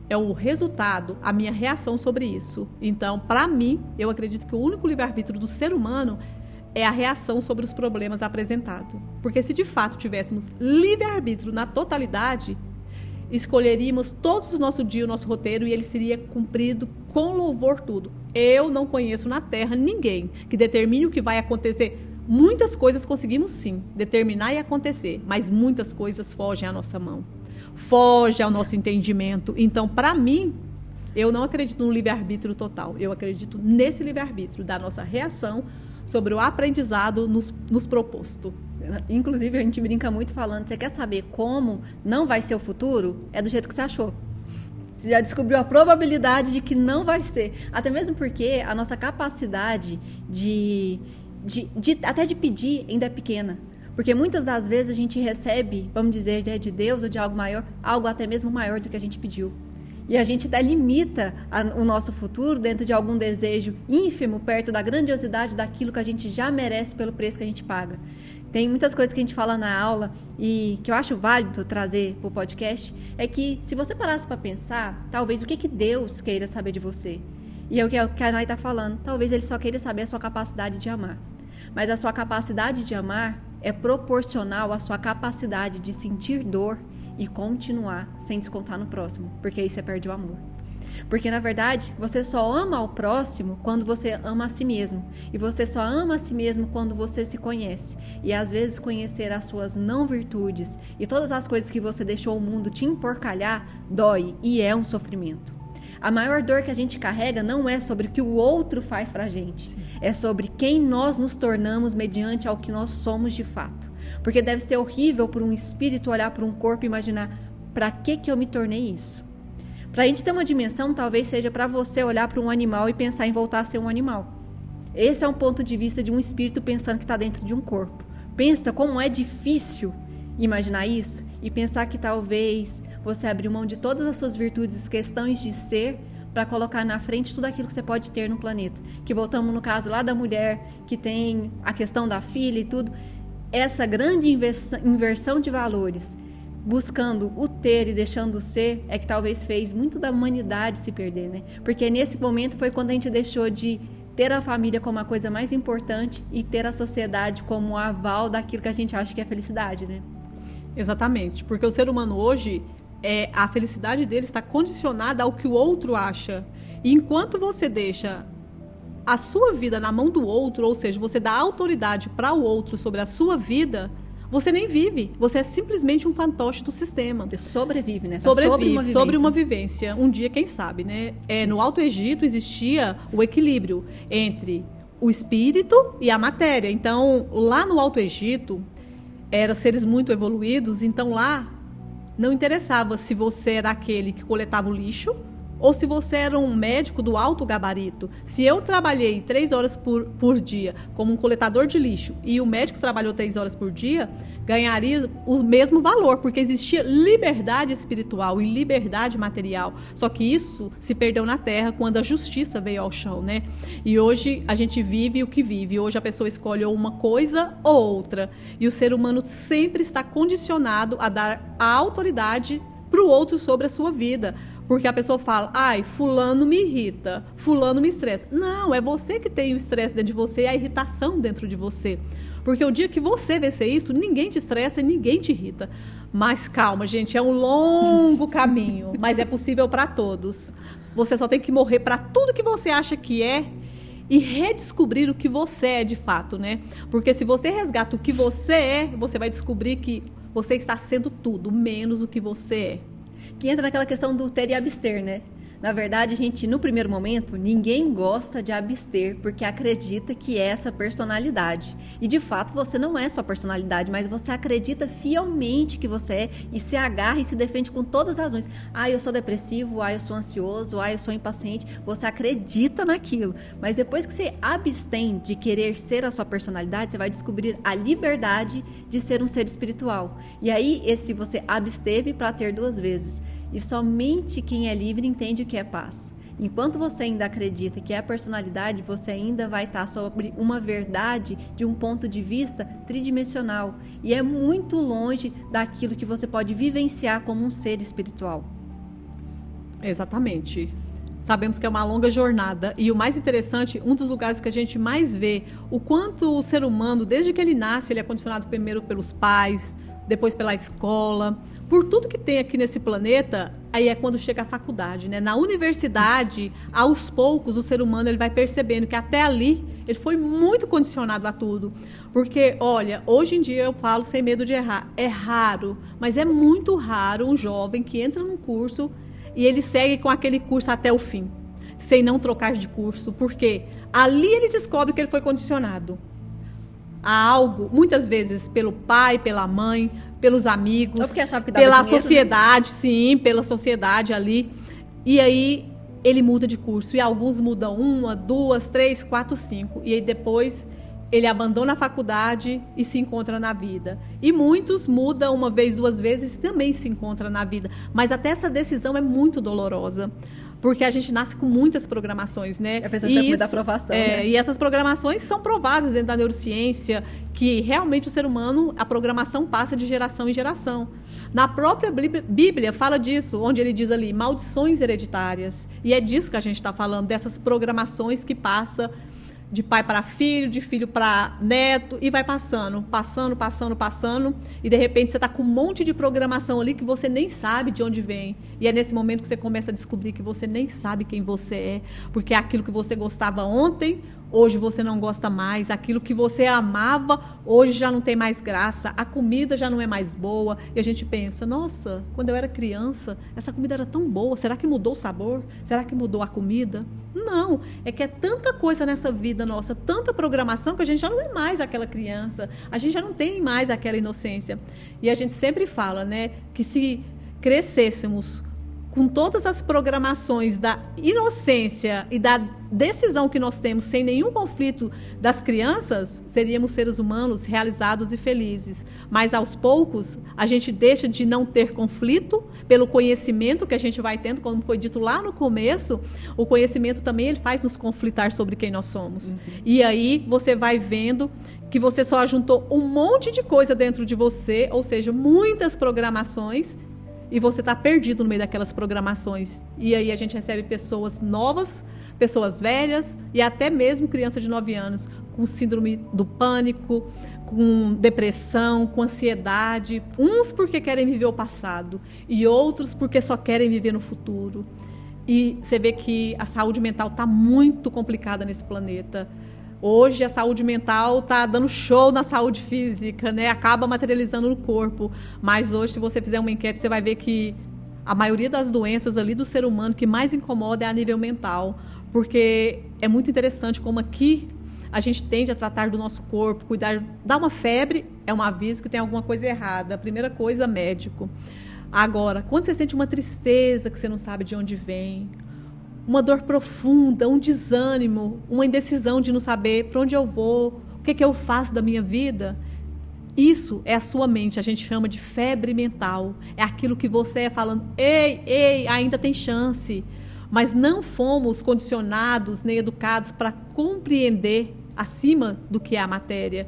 é o resultado, a minha reação sobre isso. Então, para mim, eu acredito que o único livre-arbítrio do ser humano é a reação sobre os problemas apresentados. Porque se de fato tivéssemos livre-arbítrio na totalidade, escolheríamos todos os nossos dias, o nosso roteiro, e ele seria cumprido com louvor tudo. Eu não conheço na Terra ninguém que determine o que vai acontecer. Muitas coisas conseguimos sim determinar e acontecer, mas muitas coisas fogem à nossa mão. Foge ao nosso entendimento. Então, para mim, eu não acredito no livre-arbítrio total. Eu acredito nesse livre-arbítrio, da nossa reação sobre o aprendizado nos proposto. Inclusive, a gente brinca muito falando, você quer saber como não vai ser o futuro? É do jeito que você achou. Você já descobriu a probabilidade de que não vai ser. Até mesmo porque a nossa capacidade até de pedir ainda é pequena. Porque muitas das vezes a gente recebe, vamos dizer, de Deus ou de algo maior, algo até mesmo maior do que a gente pediu. E a gente até limita o nosso futuro dentro de algum desejo ínfimo, perto da grandiosidade daquilo que a gente já merece pelo preço que a gente paga. Tem muitas coisas que a gente fala na aula e que eu acho válido trazer para o podcast, é que se você parasse para pensar, talvez o que Deus queira saber de você. E é o que a Anaí está falando, talvez Ele só queira saber a sua capacidade de amar. Mas a sua capacidade de amar é proporcional à sua capacidade de sentir dor e continuar sem descontar no próximo, porque aí você perde o amor. Porque, na verdade, você só ama o próximo quando você ama a si mesmo. E você só ama a si mesmo quando você se conhece. E, às vezes, conhecer as suas não virtudes e todas as coisas que você deixou o mundo te emporcalhar, dói e é um sofrimento. A maior dor que a gente carrega não é sobre o que o outro faz pra gente. Sim. É sobre quem nós nos tornamos mediante ao que nós somos de fato. Porque deve ser horrível para um espírito olhar para um corpo e imaginar, pra que eu me tornei isso? Pra gente ter uma dimensão, talvez seja para você olhar para um animal e pensar em voltar a ser um animal. Esse é um ponto de vista de um espírito pensando que está dentro de um corpo. Pensa como é difícil imaginar isso e pensar que talvez você abriu mão de todas as suas virtudes, questões de ser, para colocar na frente tudo aquilo que você pode ter no planeta. Que voltamos no caso lá da mulher, que tem a questão da filha e tudo. Essa grande inversão de valores, buscando o ter e deixando o ser, é que talvez fez muito da humanidade se perder, né? Porque nesse momento foi quando a gente deixou de ter a família como a coisa mais importante e ter a sociedade como um aval daquilo que a gente acha que é felicidade, né? Exatamente, porque o ser humano hoje a felicidade dele está condicionada ao que o outro acha. E enquanto você deixa a sua vida na mão do outro, ou seja, você dá autoridade para o outro sobre a sua vida, você nem vive. Você é simplesmente um fantoche do sistema. Você sobrevive, né? Sobrevive, sobre uma vivência. Um dia, quem sabe, né? No Alto Egito existia o equilíbrio entre o espírito e a matéria. Então, lá no Alto Egito, eram seres muito evoluídos, então lá não interessava se você era aquele que coletava o lixo ou se você era um médico do alto gabarito. Se eu trabalhei 3 horas por dia como um coletador de lixo e o médico trabalhou 3 horas por dia, ganharia o mesmo valor, porque existia liberdade espiritual e liberdade material. Só que isso se perdeu na Terra quando a justiça veio ao chão, né? E hoje a gente vive o que vive. Hoje a pessoa escolhe uma coisa ou outra. E o ser humano sempre está condicionado a dar a autoridade para o outro sobre a sua vida. Porque a pessoa fala, ai, fulano me irrita, fulano me estressa. Não, é você que tem o estresse dentro de você e a irritação dentro de você. Porque o dia que você vencer isso, ninguém te estressa e ninguém te irrita. Mas calma, gente, é um longo caminho, mas é possível para todos. Você só tem que morrer para tudo que você acha que é e redescobrir o que você é de fato, né? Porque se você resgata o que você é, você vai descobrir que você está sendo tudo, menos o que você é. Que entra naquela questão do ter e abster, né? Na verdade, a gente, no primeiro momento, ninguém gosta de abster porque acredita que é essa personalidade. E, de fato, você não é sua personalidade, mas você acredita fielmente que você é e se agarra e se defende com todas as razões. Ah, eu sou depressivo, ah, eu sou ansioso, ah, eu sou impaciente. Você acredita naquilo. Mas depois que você abstém de querer ser a sua personalidade, você vai descobrir a liberdade de ser um ser espiritual. E aí, esse você absteve para ter 2 vezes. E somente quem é livre entende o que é paz. Enquanto você ainda acredita que é a personalidade, você ainda vai estar sobre uma verdade de um ponto de vista tridimensional. E é muito longe daquilo que você pode vivenciar como um ser espiritual. Exatamente. Sabemos que é uma longa jornada. E o mais interessante, um dos lugares que a gente mais vê o quanto o ser humano, desde que ele nasce, ele é condicionado primeiro pelos pais, depois pela escola, por tudo que tem aqui nesse planeta, aí é quando chega a faculdade, né? Na universidade, aos poucos, o ser humano ele vai percebendo que até ali ele foi muito condicionado a tudo. Porque, olha, hoje em dia eu falo sem medo de errar, é raro, mas é muito raro um jovem que entra num curso e ele segue com aquele curso até o fim, sem não trocar de curso, porque ali ele descobre que ele foi condicionado a algo, muitas vezes pelo pai, pela mãe, pelos amigos, pela sociedade, sim, pela sociedade ali. E aí ele muda de curso. E alguns mudam 1, 2, 3, 4, 5. E aí depois ele abandona a faculdade e se encontra na vida. E muitos mudam 1 vez, 2 vezes e também se encontram na vida. Mas até essa decisão é muito dolorosa. Porque a gente nasce com muitas programações, né? A pessoa tem muita aprovação, né? E essas programações são provadas dentro da neurociência, que realmente o ser humano, a programação passa de geração em geração. Na própria Bíblia fala disso, onde ele diz ali, maldições hereditárias. E é disso que a gente está falando, dessas programações que passa de pai para filho, de filho para neto, e vai passando, e de repente você está com um monte de programação ali que você nem sabe de onde vem. E é nesse momento que você começa a descobrir que você nem sabe quem você é, porque aquilo que você gostava ontem, hoje você não gosta mais, aquilo que você amava, hoje já não tem mais graça, a comida já não é mais boa, e a gente pensa, nossa, quando eu era criança, essa comida era tão boa, será que mudou o sabor? Será que mudou a comida? Não, é que é tanta coisa nessa vida nossa, tanta programação, que a gente já não é mais aquela criança, a gente já não tem mais aquela inocência. E a gente sempre fala, né, que se crescêssemos com todas as programações da inocência e da decisão que nós temos sem nenhum conflito das crianças, seríamos seres humanos realizados e felizes. Mas, aos poucos, a gente deixa de não ter conflito pelo conhecimento que a gente vai tendo, como foi dito lá no começo, o conhecimento também ele faz nos conflitar sobre quem nós somos. Uhum. E aí você vai vendo que você só juntou um monte de coisa dentro de você, ou seja, muitas programações, e você está perdido no meio daquelas programações. E aí a gente recebe pessoas novas, pessoas velhas e até mesmo criança de 9 anos com síndrome do pânico, com depressão, com ansiedade. Uns porque querem viver o passado e outros porque só querem viver no futuro. E você vê que a saúde mental está muito complicada nesse planeta. Hoje a saúde mental está dando show na saúde física, né? Acaba materializando no corpo. Mas hoje, se você fizer uma enquete, você vai ver que a maioria das doenças ali do ser humano que mais incomoda é a nível mental. Porque é muito interessante como aqui a gente tende a tratar do nosso corpo, cuidar. Dá uma febre, é um aviso que tem alguma coisa errada. A primeira coisa, médico. Agora, quando você sente uma tristeza que você não sabe de onde vem, uma dor profunda, um desânimo, uma indecisão de não saber para onde eu vou, o que eu faço da minha vida, isso é a sua mente, a gente chama de febre mental. É aquilo que você é falando, ei, ainda tem chance. Mas não fomos condicionados nem educados para compreender acima do que é a matéria.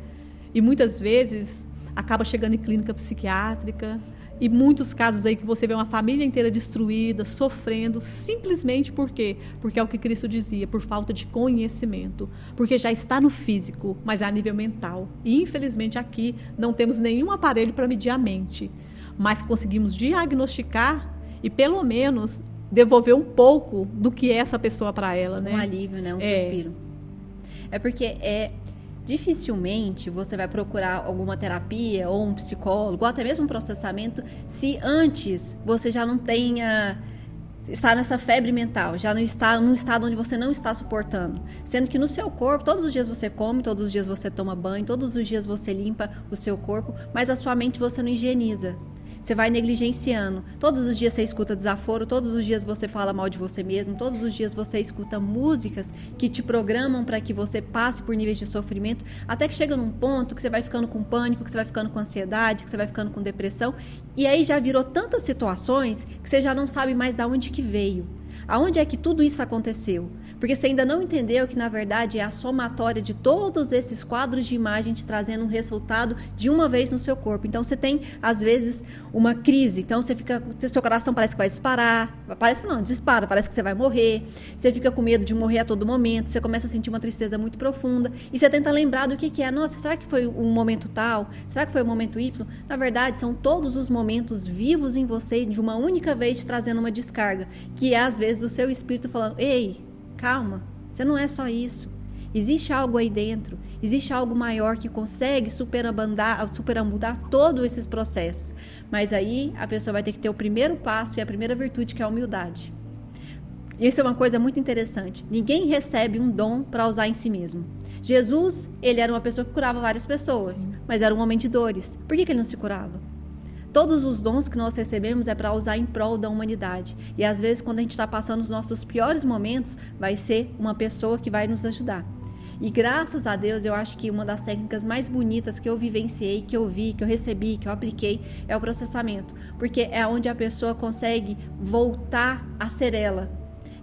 E muitas vezes acaba chegando em clínica psiquiátrica. E muitos casos aí que você vê uma família inteira destruída, sofrendo, simplesmente por quê? Porque é o que Cristo dizia, por falta de conhecimento. Porque já está no físico, mas é a nível mental. E infelizmente aqui não temos nenhum aparelho para medir a mente. Mas conseguimos diagnosticar e pelo menos devolver um pouco do que é essa pessoa para ela, né? Um alívio, né? Um suspiro. É porque dificilmente você vai procurar alguma terapia ou um psicólogo, ou até mesmo um processamento, se antes você já não está nessa febre mental, já não está num estado onde você não está suportando. Sendo que no seu corpo, todos os dias você come, todos os dias você toma banho, todos os dias você limpa o seu corpo, mas a sua mente você não higieniza. Você vai negligenciando. Todos os dias você escuta desaforo, todos os dias você fala mal de você mesmo, todos os dias você escuta músicas que te programam para que você passe por níveis de sofrimento, até que chega num ponto que você vai ficando com pânico, que você vai ficando com ansiedade, que você vai ficando com depressão, e aí já virou tantas situações que você já não sabe mais de onde que veio. Aonde é que tudo isso aconteceu? Porque você ainda não entendeu que, na verdade, é a somatória de todos esses quadros de imagem te trazendo um resultado de uma vez no seu corpo. Então, você tem, às vezes, uma crise. Então, você fica, seu coração parece que vai disparar. Parece que não, dispara, parece que você vai morrer. Você fica com medo de morrer a todo momento. Você começa a sentir uma tristeza muito profunda. E você tenta lembrar do que é. Nossa, será que foi um momento tal? Será que foi um momento Y? Na verdade, são todos os momentos vivos em você, de uma única vez, te trazendo uma descarga. Que é, às vezes, o seu espírito falando, ei, calma, você não é só isso. Existe algo aí dentro, existe algo maior que consegue superamudar todos esses processos. Mas aí a pessoa vai ter que ter o primeiro passo e a primeira virtude, que é a humildade. E isso é uma coisa muito interessante. Ninguém recebe um dom para usar em si mesmo. Jesus, ele era uma pessoa que curava várias pessoas, sim, mas era um homem de dores. Por que ele não se curava? Todos os dons que nós recebemos é para usar em prol da humanidade. E às vezes, quando a gente está passando os nossos piores momentos, vai ser uma pessoa que vai nos ajudar. E graças a Deus, eu acho que uma das técnicas mais bonitas que eu vivenciei, que eu vi, que eu recebi, que eu apliquei, é o processamento. Porque é onde a pessoa consegue voltar a ser ela.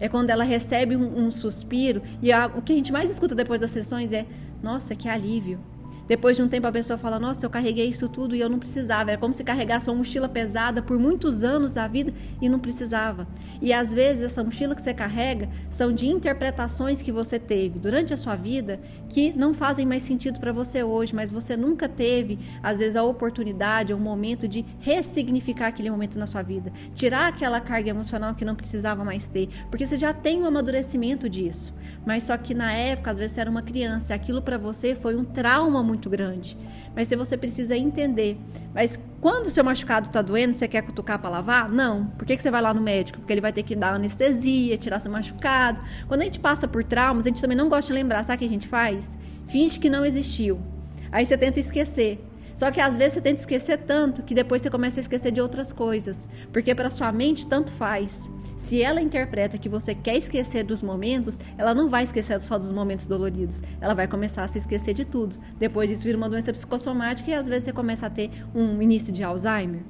É quando ela recebe um suspiro. E o que a gente mais escuta depois das sessões é: nossa, que alívio. Depois de um tempo a pessoa fala, nossa, eu carreguei isso tudo e eu não precisava. Era como se carregasse uma mochila pesada por muitos anos da vida e não precisava. E às vezes essa mochila que você carrega são de interpretações que você teve durante a sua vida que não fazem mais sentido para você hoje, mas você nunca teve, às vezes, a oportunidade ou um momento de ressignificar aquele momento na sua vida. Tirar aquela carga emocional que não precisava mais ter, porque você já tem um amadurecimento disso. Mas só que na época, às vezes você era uma criança, e aquilo para você foi um trauma muito grande. Mas se você precisa entender, mas quando o seu machucado está doendo, você quer cutucar para lavar? Não. Por que você vai lá no médico? Porque ele vai ter que dar anestesia, tirar seu machucado. Quando a gente passa por traumas, a gente também não gosta de lembrar. Sabe o que a gente faz? Finge que não existiu. Aí você tenta esquecer. Só que às vezes você tenta esquecer tanto que depois você começa a esquecer de outras coisas. Porque para sua mente tanto faz. Se ela interpreta que você quer esquecer dos momentos, ela não vai esquecer só dos momentos doloridos. Ela vai começar a se esquecer de tudo. Depois disso vira uma doença psicossomática e às vezes você começa a ter um início de Alzheimer.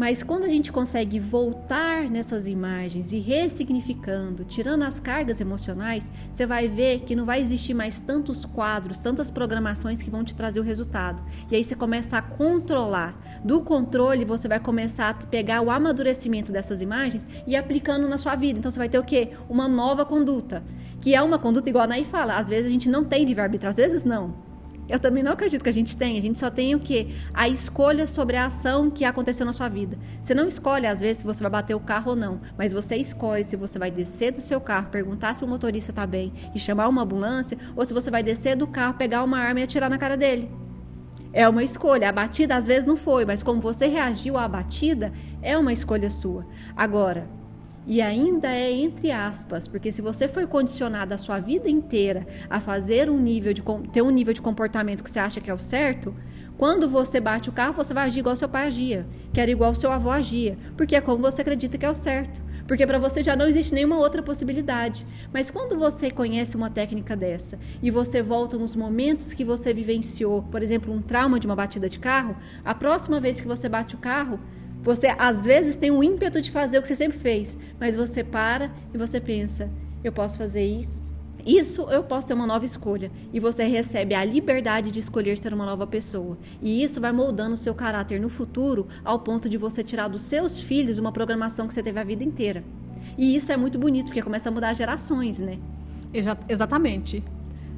Mas quando a gente consegue voltar nessas imagens e ressignificando, tirando as cargas emocionais, você vai ver que não vai existir mais tantos quadros, tantas programações que vão te trazer o resultado. E aí você começa a controlar. Do controle, você vai começar a pegar o amadurecimento dessas imagens e aplicando na sua vida. Então você vai ter o quê? Uma nova conduta. Que é uma conduta igual a Nay fala. Às vezes a gente não tem livre-arbítrio, às vezes não. Eu também não acredito que a gente só tem o quê? A escolha sobre a ação que aconteceu na sua vida. Você não escolhe, às vezes, se você vai bater o carro ou não, mas você escolhe se você vai descer do seu carro, perguntar se o motorista está bem e chamar uma ambulância, ou se você vai descer do carro, pegar uma arma e atirar na cara dele. É uma escolha. A batida, às vezes, não foi, mas como você reagiu à batida, é uma escolha sua. Agora, e ainda é entre aspas, porque se você foi condicionado a sua vida inteira a fazer ter um nível de comportamento que você acha que é o certo, quando você bate o carro, você vai agir igual seu pai agia, que era igual seu avô agia, porque é como você acredita que é o certo, porque para você já não existe nenhuma outra possibilidade. Mas quando você conhece uma técnica dessa e você volta nos momentos que você vivenciou, por exemplo, um trauma de uma batida de carro, a próxima vez que você bate o carro, você, às vezes, tem um ímpeto de fazer o que você sempre fez, mas você para e você pensa, eu posso fazer isso, eu posso ter uma nova escolha. E você recebe a liberdade de escolher ser uma nova pessoa. E isso vai moldando o seu caráter no futuro, ao ponto de você tirar dos seus filhos uma programação que você teve a vida inteira. E isso é muito bonito, porque começa a mudar gerações, né? Exatamente.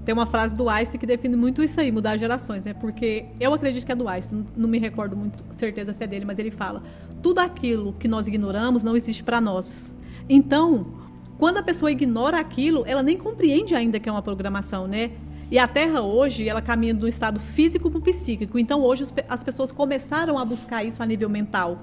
Tem uma frase do Einstein que define muito isso aí, mudar gerações, né? Porque eu acredito que é do Einstein, não me recordo muito certeza se é dele, mas ele fala: tudo aquilo que nós ignoramos não existe para nós. Então, quando a pessoa ignora aquilo, ela nem compreende ainda que é uma programação, né? E a Terra hoje, ela caminha do estado físico para o psíquico. Então, hoje as pessoas começaram a buscar isso a nível mental.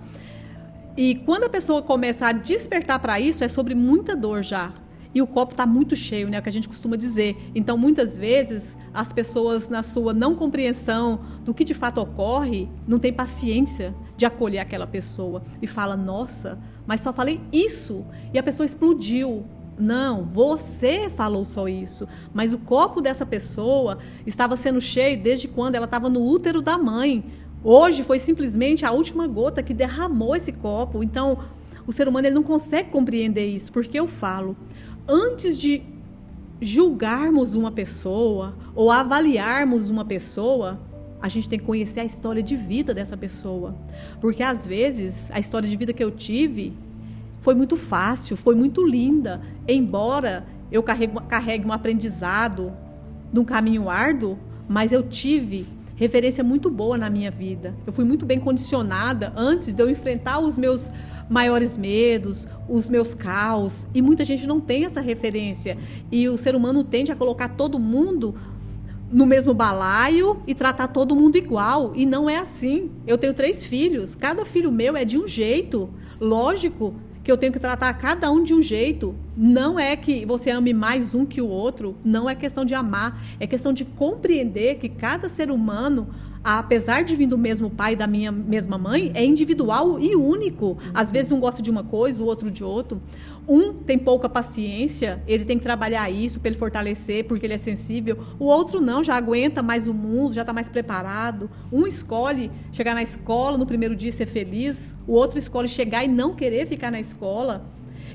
E quando a pessoa começa a despertar para isso, é sobre muita dor já. E o copo está muito cheio, né? É o que a gente costuma dizer. Então, muitas vezes, as pessoas, na sua não compreensão do que de fato ocorre, não têm paciência de acolher aquela pessoa. E fala, nossa, mas só falei isso. E a pessoa explodiu. Não, você falou só isso. Mas o copo dessa pessoa estava sendo cheio desde quando ela estava no útero da mãe. Hoje foi simplesmente a última gota que derramou esse copo. Então, o ser humano ele não consegue compreender isso. Porque eu falo, antes de julgarmos uma pessoa ou avaliarmos uma pessoa, a gente tem que conhecer a história de vida dessa pessoa. Porque, às vezes, a história de vida que eu tive foi muito fácil, foi muito linda. Embora eu carregue um aprendizado de um caminho árduo, mas eu tive referência muito boa na minha vida. Eu fui muito bem condicionada antes de eu enfrentar os meus maiores medos, os meus caos. E muita gente não tem essa referência. E o ser humano tende a colocar todo mundo no mesmo balaio e tratar todo mundo igual. E não é assim. Eu tenho 3 filhos. Cada filho meu é de um jeito. Lógico que eu tenho que tratar cada um de um jeito. Não é que você ame mais um que o outro. Não é questão de amar. É questão de compreender que cada ser humano, apesar de vir do mesmo pai e da minha mesma mãe, é individual e único. Às vezes um gosta de uma coisa, o outro de outro. Um tem pouca paciência, ele tem que trabalhar isso para ele fortalecer, porque ele é sensível. O outro não, já aguenta mais o mundo, já está mais preparado. Um escolhe chegar na escola no primeiro dia e ser feliz. O outro escolhe chegar e não querer ficar na escola.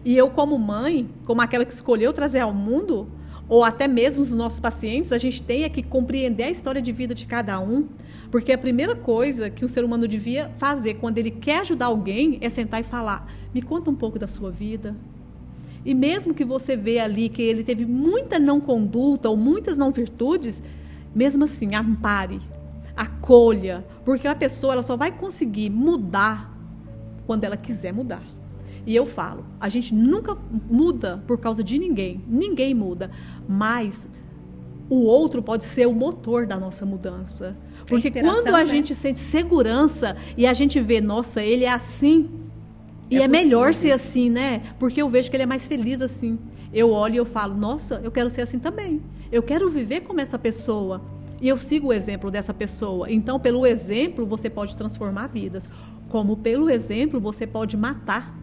E eu, como mãe, como aquela que escolheu trazer ao mundo, ou até mesmo os nossos pacientes, a gente tem que compreender a história de vida de cada um. Porque a primeira coisa que o ser humano devia fazer quando ele quer ajudar alguém é sentar e falar, me conta um pouco da sua vida. E mesmo que você vê ali que ele teve muita não conduta ou muitas não virtudes, mesmo assim, ampare, acolha, porque a pessoa ela só vai conseguir mudar quando ela quiser mudar. E eu falo, a gente nunca muda por causa de ninguém, ninguém muda, mas o outro pode ser o motor da nossa mudança. Porque quando a gente sente segurança e a gente vê, nossa, ele é assim, e é melhor ser assim, né? Porque eu vejo que ele é mais feliz assim. Eu olho e eu falo, nossa, eu quero ser assim também. Eu quero viver como essa pessoa. E eu sigo o exemplo dessa pessoa. Então, pelo exemplo, você pode transformar vidas. Como pelo exemplo, você pode matar.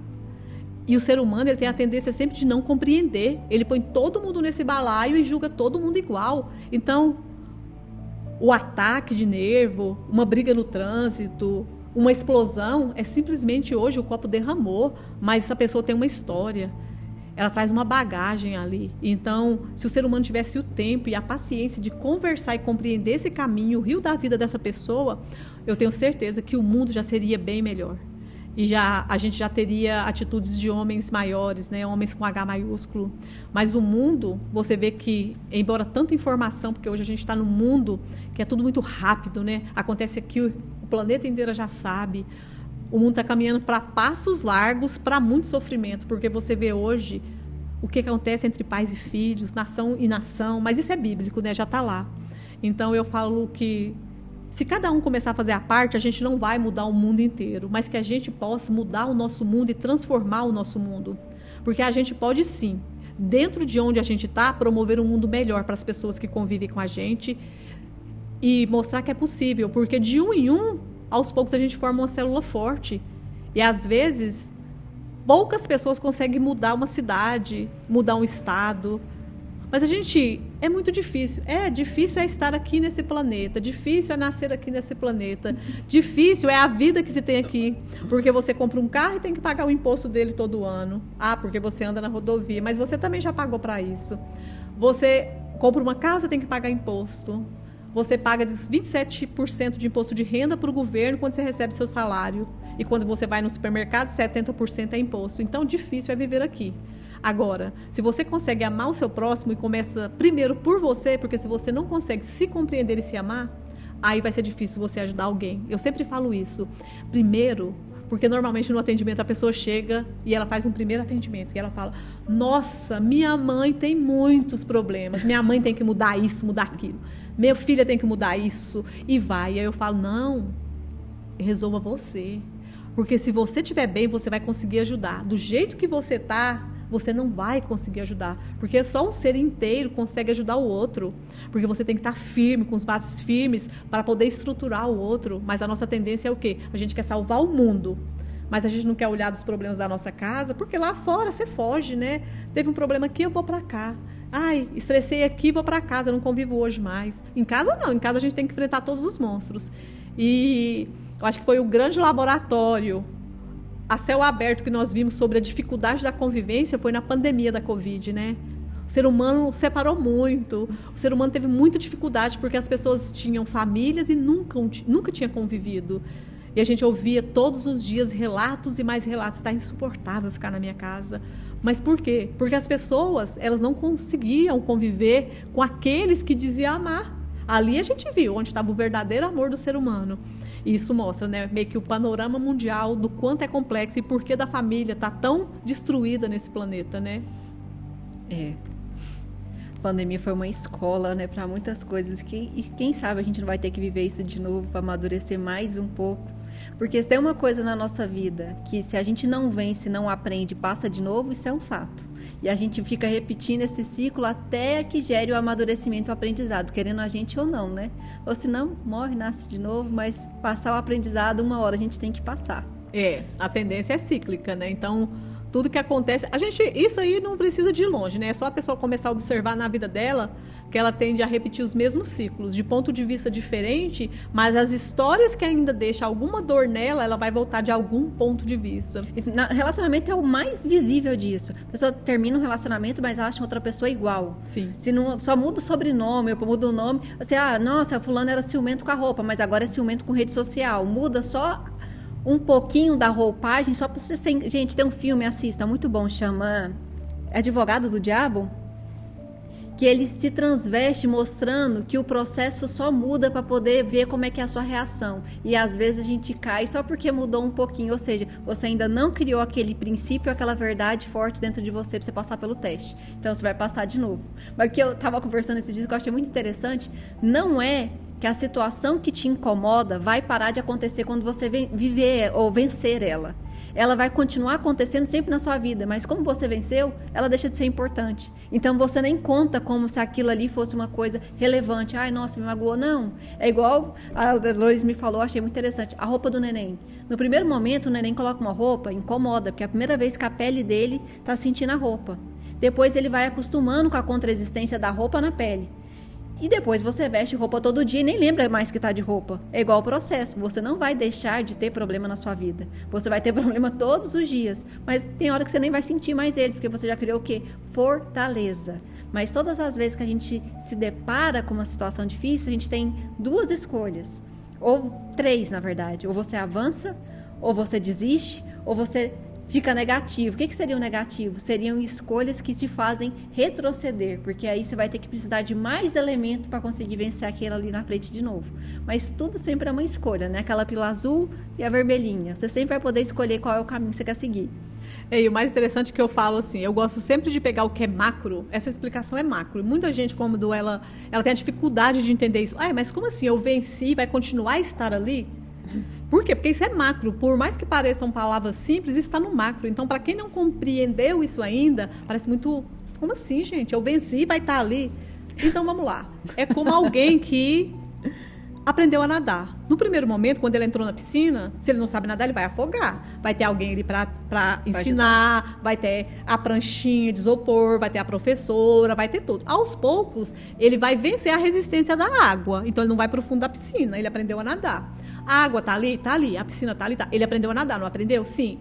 E o ser humano ele tem a tendência sempre de não compreender. Ele põe todo mundo nesse balaio e julga todo mundo igual. Então, o ataque de nervo, uma briga no trânsito, Uma explosão é simplesmente hoje o copo derramou, mas essa pessoa tem uma história. Ela traz uma bagagem ali. Então, se o ser humano tivesse o tempo e a paciência de conversar e compreender esse caminho, o rio da vida dessa pessoa, eu tenho certeza que o mundo já seria bem melhor. E a gente já teria atitudes de homens maiores, né? Homens com H maiúsculo. Mas o mundo, você vê que, embora tanta informação, porque hoje a gente está num mundo que é tudo muito rápido, né? Acontece aqui, o planeta inteiro já sabe. O mundo está caminhando para passos largos, para muito sofrimento, porque você vê hoje o que acontece entre pais e filhos, nação e nação, mas isso é bíblico, né? Já está lá. Então eu falo que se cada um começar a fazer a parte, a gente não vai mudar o mundo inteiro, mas que a gente possa mudar o nosso mundo e transformar o nosso mundo. Porque a gente pode sim, dentro de onde a gente está, promover um mundo melhor para as pessoas que convivem com a gente e mostrar que é possível, porque de um em um, aos poucos a gente forma uma célula forte. E às vezes, poucas pessoas conseguem mudar uma cidade, mudar um estado. Mas é muito difícil. Difícil é estar aqui nesse planeta. Difícil é nascer aqui nesse planeta. Difícil é a vida que se tem aqui. Porque você compra um carro e tem que pagar o imposto dele todo ano. Porque você anda na rodovia. Mas você também já pagou para isso. Você compra uma casa, tem que pagar imposto. Você paga 27% de imposto de renda para o governo quando você recebe seu salário. E quando você vai no supermercado, 70% é imposto. Então, difícil é viver aqui. Agora, se você consegue amar o seu próximo e começa primeiro por você, porque se você não consegue se compreender e se amar, aí vai ser difícil você ajudar alguém. Eu sempre falo isso. Primeiro, porque normalmente no atendimento a pessoa chega e ela faz um primeiro atendimento e ela fala: nossa, minha mãe tem muitos problemas, minha mãe tem que mudar isso, mudar aquilo, minha filha tem que mudar isso, e vai. E aí eu falo: não, resolva você. Porque se você estiver bem, você vai conseguir ajudar. Do jeito que você está, você não vai conseguir ajudar, porque só um ser inteiro consegue ajudar o outro, porque você tem que estar firme, com as bases firmes, para poder estruturar o outro. Mas a nossa tendência é o quê? A gente quer salvar o mundo, mas a gente não quer olhar dos problemas da nossa casa, porque lá fora você foge, né? Teve um problema aqui, eu vou para cá. Ai, estressei aqui, vou para casa, não convivo hoje mais. Em casa não, em casa a gente tem que enfrentar todos os monstros. E eu acho que foi o grande laboratório a céu aberto que nós vimos sobre a dificuldade da convivência foi na pandemia da Covid, né? O ser humano separou muito, o ser humano teve muita dificuldade porque as pessoas tinham famílias e nunca tinha convivido. E a gente ouvia todos os dias relatos e mais relatos. Está insuportável ficar na minha casa. Mas por quê? Porque as pessoas, elas não conseguiam conviver com aqueles que diziam amar. Ali a gente viu onde estava o verdadeiro amor do ser humano. E isso mostra, né, meio que o panorama mundial do quanto é complexo e por que da família está tão destruída nesse planeta, né? A pandemia foi uma escola, né, para muitas coisas e quem sabe a gente não vai ter que viver isso de novo para amadurecer mais um pouco. Porque se tem uma coisa na nossa vida que se a gente não vence, não aprende, passa de novo, isso é um fato. E a gente fica repetindo esse ciclo até que gere o amadurecimento e o aprendizado, querendo a gente ou não, né? Ou se não, morre, nasce de novo, mas passar o aprendizado, uma hora a gente tem que passar. A tendência é cíclica, né? Então, tudo que acontece... Isso aí não precisa de ir longe, né? É só a pessoa começar a observar na vida dela que ela tende a repetir os mesmos ciclos, de ponto de vista diferente, mas as histórias que ainda deixam alguma dor nela, ela vai voltar de algum ponto de vista. Relacionamento é o mais visível disso. A pessoa termina um relacionamento, mas acha outra pessoa igual. Sim. Se não, só muda o sobrenome, eu mudo o nome, assim, nossa, fulano era ciumento com a roupa, mas agora é ciumento com rede social. Muda só um pouquinho da roupagem, só para você... Gente, tem um filme, assista, muito bom, chama Advogado do Diabo, que ele se transveste mostrando que o processo só muda para poder ver como é que é a sua reação. E às vezes a gente cai só porque mudou um pouquinho, ou seja, você ainda não criou aquele princípio, aquela verdade forte dentro de você para você passar pelo teste. Então você vai passar de novo. Mas o que eu estava conversando esses dias que eu achei muito interessante, não é que a situação que te incomoda vai parar de acontecer quando você viver ou vencer ela. Ela vai continuar acontecendo sempre na sua vida, mas como você venceu, ela deixa de ser importante. Então você nem conta como se aquilo ali fosse uma coisa relevante. Ai, nossa, me magoou. Não. É igual a Lois me falou, achei muito interessante. A roupa do neném. No primeiro momento, o neném coloca uma roupa, incomoda, porque é a primeira vez que a pele dele está sentindo a roupa. Depois ele vai acostumando com a contraexistência da roupa na pele. E depois você veste roupa todo dia e nem lembra mais que tá de roupa. É igual o processo. Você não vai deixar de ter problema na sua vida. Você vai ter problema todos os dias. Mas tem hora que você nem vai sentir mais eles, porque você já criou o quê? Fortaleza. Mas todas as vezes que a gente se depara com uma situação difícil, a gente tem duas escolhas. Ou três, na verdade. Ou você avança, ou você desiste, ou você fica negativo. O que seria o negativo? Seriam escolhas que te fazem retroceder, porque aí você vai ter que precisar de mais elementos para conseguir vencer aquele ali na frente de novo. Mas tudo sempre é uma escolha, né? Aquela pílula azul e a vermelhinha. Você sempre vai poder escolher qual é o caminho que você quer seguir. E o mais interessante é que eu falo assim, eu gosto sempre de pegar o que é macro, essa explicação é macro. E muita gente, quando ela tem a dificuldade de entender isso. Mas como assim? Eu venci, vai continuar a estar ali? Por quê? Porque isso é macro. Por mais que pareçam palavras simples, isso está no macro. Então, para quem não compreendeu isso ainda, parece muito... Como assim, gente? Eu venci, vai estar ali. Então, vamos lá. É como alguém que aprendeu a nadar. No primeiro momento, quando ele entrou na piscina, se ele não sabe nadar, ele vai afogar. Vai ter alguém ali para ensinar, vai ter a pranchinha de isopor, vai ter a professora, vai ter tudo. Aos poucos, ele vai vencer a resistência da água. Então, ele não vai para o fundo da piscina. Ele aprendeu a nadar. A água tá ali? Tá ali. A piscina tá ali? Tá. Ele aprendeu a nadar, não aprendeu? Sim.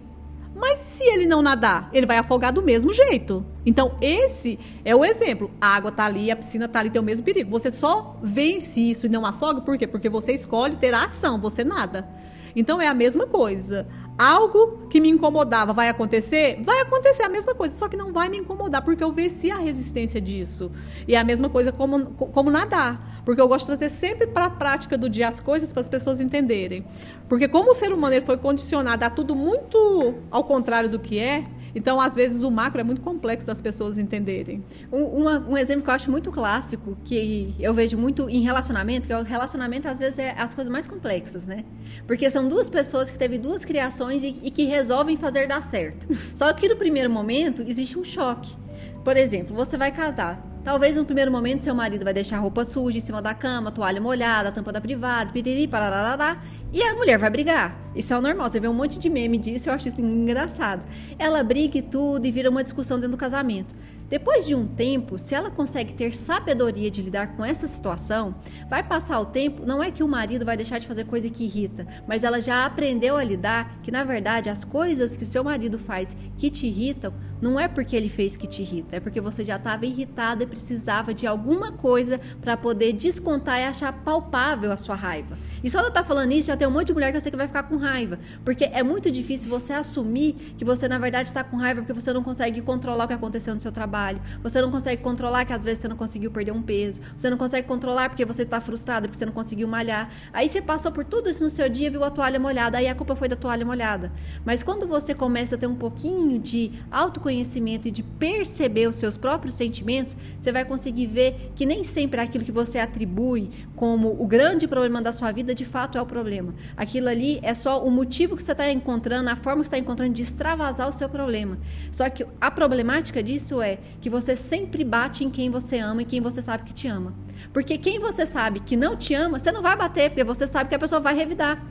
Mas se ele não nadar, ele vai afogar do mesmo jeito. Então, esse é o exemplo. A água tá ali, a piscina tá ali, tem o mesmo perigo. Você só vence isso e não afoga, por quê? Porque você escolhe ter a ação, você nada. Então, é a mesma coisa. Algo que me incomodava vai acontecer? Vai acontecer a mesma coisa, só que não vai me incomodar, porque eu venci a resistência disso. E é a mesma coisa como nadar, porque eu gosto de trazer sempre para a prática do dia as coisas para as pessoas entenderem. Porque como o ser humano ele foi condicionado a tudo muito ao contrário do que é, então, às vezes, o macro é muito complexo das pessoas entenderem. Um exemplo que eu acho muito clássico, que eu vejo muito em relacionamento, que o relacionamento, às vezes, é as coisas mais complexas, né? Porque são duas pessoas que teve duas criações e que resolvem fazer dar certo. Só que, no primeiro momento, existe um choque. Por exemplo, você vai casar. Talvez no primeiro momento seu marido vai deixar a roupa suja em cima da cama, toalha molhada, a tampa da privada, piriri, pararará, e a mulher vai brigar. Isso é o normal, você vê um monte de meme disso, eu acho isso engraçado. Ela briga e tudo e vira uma discussão dentro do casamento. Depois de um tempo, se ela consegue ter sabedoria de lidar com essa situação, vai passar o tempo, não é que o marido vai deixar de fazer coisa que irrita, mas ela já aprendeu a lidar que, na verdade, as coisas que o seu marido faz que te irritam, não é porque ele fez que te irrita, é porque você já estava irritada e precisava de alguma coisa para poder descontar e achar palpável a sua raiva. E só eu estar falando isso, já tem um monte de mulher que eu sei que vai ficar com raiva, porque é muito difícil você assumir que você, na verdade, está com raiva porque você não consegue controlar o que aconteceu no seu trabalho, você não consegue controlar que às vezes você não conseguiu perder um peso, você não consegue controlar porque você está frustrada, porque você não conseguiu malhar. Aí você passou por tudo isso no seu dia, viu a toalha molhada, aí a culpa foi da toalha molhada. Mas quando você começa a ter um pouquinho de autoconhecimento e de perceber os seus próprios sentimentos, você vai conseguir ver que nem sempre aquilo que você atribui como o grande problema da sua vida, de fato é o problema. Aquilo ali é só o motivo que você está encontrando, a forma que você está encontrando de extravasar o seu problema. Só que a problemática disso é que você sempre bate em quem você ama e quem você sabe que te ama. Porque quem você sabe que não te ama, você não vai bater, porque você sabe que a pessoa vai revidar.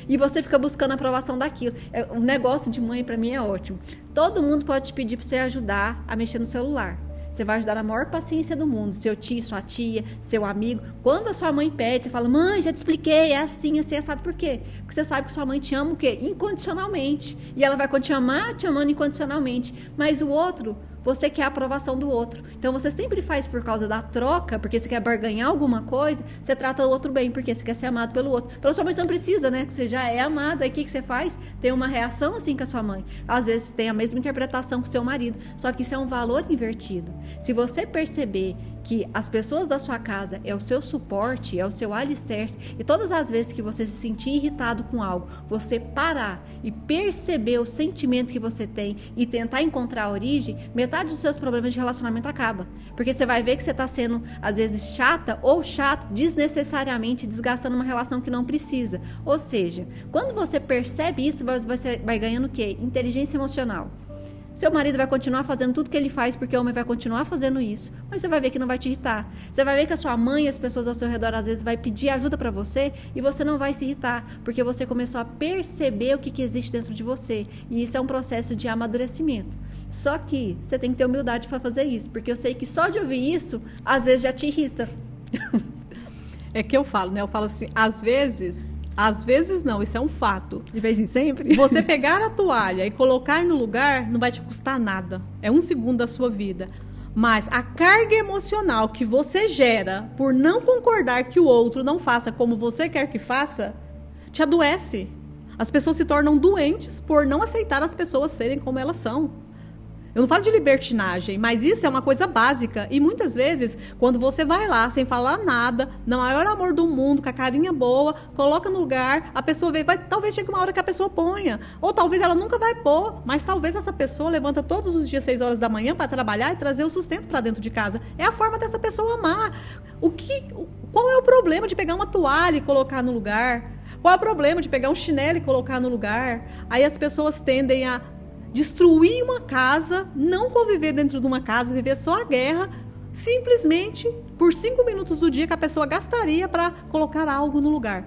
E você fica buscando a aprovação daquilo. Um negócio de mãe, pra mim, é ótimo. Todo mundo pode te pedir pra você ajudar a mexer no celular. Você vai ajudar na maior paciência do mundo. Seu tio, sua tia, seu amigo. Quando a sua mãe pede, você fala, mãe, já te expliquei, é assim, assado. Por quê? Porque você sabe que sua mãe te ama o quê? Incondicionalmente. E ela vai continuar te amando incondicionalmente. Mas o outro, você quer a aprovação do outro. Então, você sempre faz por causa da troca, porque você quer barganhar alguma coisa, você trata o outro bem, porque você quer ser amado pelo outro. Pela sua mãe você não precisa, né? Você já é amado. Aí o que você faz? Tem uma reação assim com a sua mãe. Às vezes tem a mesma interpretação com o seu marido, só que isso é um valor invertido. Se você perceber que as pessoas da sua casa é o seu suporte, é o seu alicerce, e todas as vezes que você se sentir irritado com algo, você parar e perceber o sentimento que você tem e tentar encontrar a origem, metade dos seus problemas de relacionamento acaba. Porque você vai ver que você está sendo, às vezes, chata ou chato, desnecessariamente desgastando uma relação que não precisa. Ou seja, quando você percebe isso, você vai ganhando o quê? Inteligência emocional. Seu marido vai continuar fazendo tudo que ele faz porque o homem vai continuar fazendo isso, mas você vai ver que não vai te irritar. Você vai ver que a sua mãe e as pessoas ao seu redor às vezes vai pedir ajuda para você e você não vai se irritar, porque você começou a perceber o que existe dentro de você. E isso é um processo de amadurecimento. Só que você tem que ter humildade para fazer isso, porque eu sei que só de ouvir isso, às vezes já te irrita. É que eu falo, né? Eu falo assim, às vezes não, isso é um fato. De vez em sempre? Você pegar a toalha e colocar no lugar não vai te custar nada. É 1 segundo da sua vida. Mas a carga emocional que você gera por não concordar que o outro não faça como você quer que faça, te adoece. As pessoas se tornam doentes por não aceitar as pessoas serem como elas são. Eu não falo de libertinagem, mas isso é uma coisa básica. E muitas vezes, quando você vai lá, sem falar nada, no maior amor do mundo, com a carinha boa, coloca no lugar, a pessoa vê, talvez chegue uma hora que a pessoa ponha. Ou talvez ela nunca vai pôr, mas talvez essa pessoa levanta todos os dias 6 horas da manhã para trabalhar e trazer o sustento para dentro de casa. É a forma dessa pessoa amar. Qual é o problema de pegar uma toalha e colocar no lugar? Qual é o problema de pegar um chinelo e colocar no lugar? Aí as pessoas tendem a destruir uma casa, não conviver dentro de uma casa, viver só a guerra, simplesmente por 5 minutos do dia que a pessoa gastaria para colocar algo no lugar.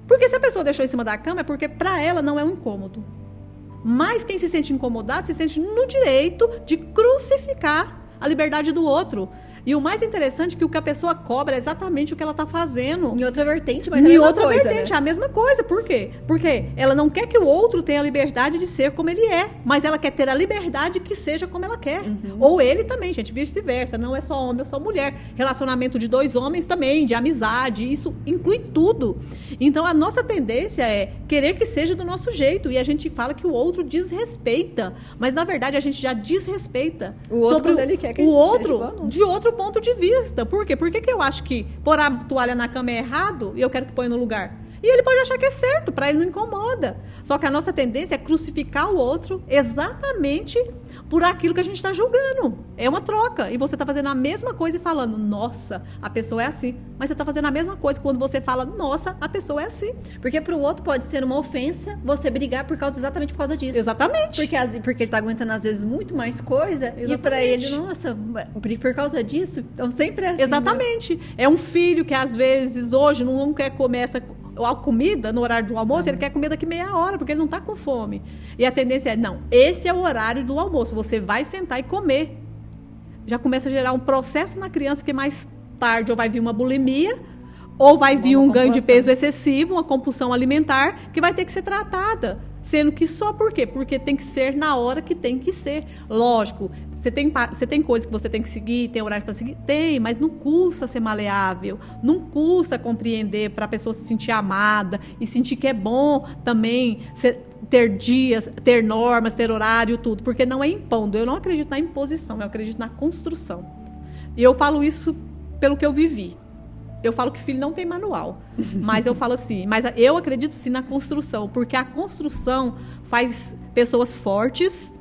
Porque se a pessoa deixou em cima da cama, é porque para ela não é um incômodo. Mas quem se sente incomodado se sente no direito de crucificar a liberdade do outro. E o mais interessante é que o que a pessoa cobra é exatamente o que ela está fazendo. Em outra vertente, mas é a mesma coisa, né? É a mesma coisa. Por quê? Porque ela não quer que o outro tenha a liberdade de ser como ele é, mas ela quer ter a liberdade que seja como ela quer. Ou ele também, gente, vice-versa. Não é só homem ou só mulher. Relacionamento de 2 homens também, de amizade, isso inclui tudo. Então, a nossa tendência é querer que seja do nosso jeito. E a gente fala que o outro desrespeita. Mas, na verdade, a gente já desrespeita. O outro, sobre ele quer que o outro de outro ponto de vista. Por quê? Por que eu acho que pôr a toalha na cama é errado e eu quero que ponha no lugar? E ele pode achar que é certo, para ele não incomoda. Só que a nossa tendência é crucificar o outro exatamente por aquilo que a gente está julgando. É uma troca. E você está fazendo a mesma coisa e falando, nossa, a pessoa é assim. Mas você está fazendo a mesma coisa quando você fala, nossa, a pessoa é assim. Porque para o outro pode ser uma ofensa você brigar exatamente por causa disso. Exatamente. Porque ele está aguentando, às vezes, muito mais coisa. Exatamente. E para ele, nossa, por causa disso. Então, sempre é assim. Exatamente. Né? É um filho que, às vezes, hoje não quer comer a comida no horário do almoço, ele quer comer daqui meia hora, porque ele não está com fome. E a tendência é, não, esse é o horário do almoço, você vai sentar e comer. Já começa a gerar um processo na criança que mais tarde ou vai vir uma bulimia, ou vai vir um ganho de peso excessivo, uma compulsão alimentar, que vai ter que ser tratada. Sendo que só por quê? Porque tem que ser na hora que tem que ser. Lógico, você tem coisas que você tem que seguir, tem horário para seguir? Tem, mas não custa ser maleável, não custa compreender para a pessoa se sentir amada e sentir que é bom também ter dias, ter normas, ter horário, tudo. Porque não é impondo. Eu não acredito na imposição, eu acredito na construção. E eu falo isso pelo que eu vivi. Eu falo que filho não tem manual, mas eu falo assim, mas eu acredito sim na construção, porque a construção faz pessoas fortes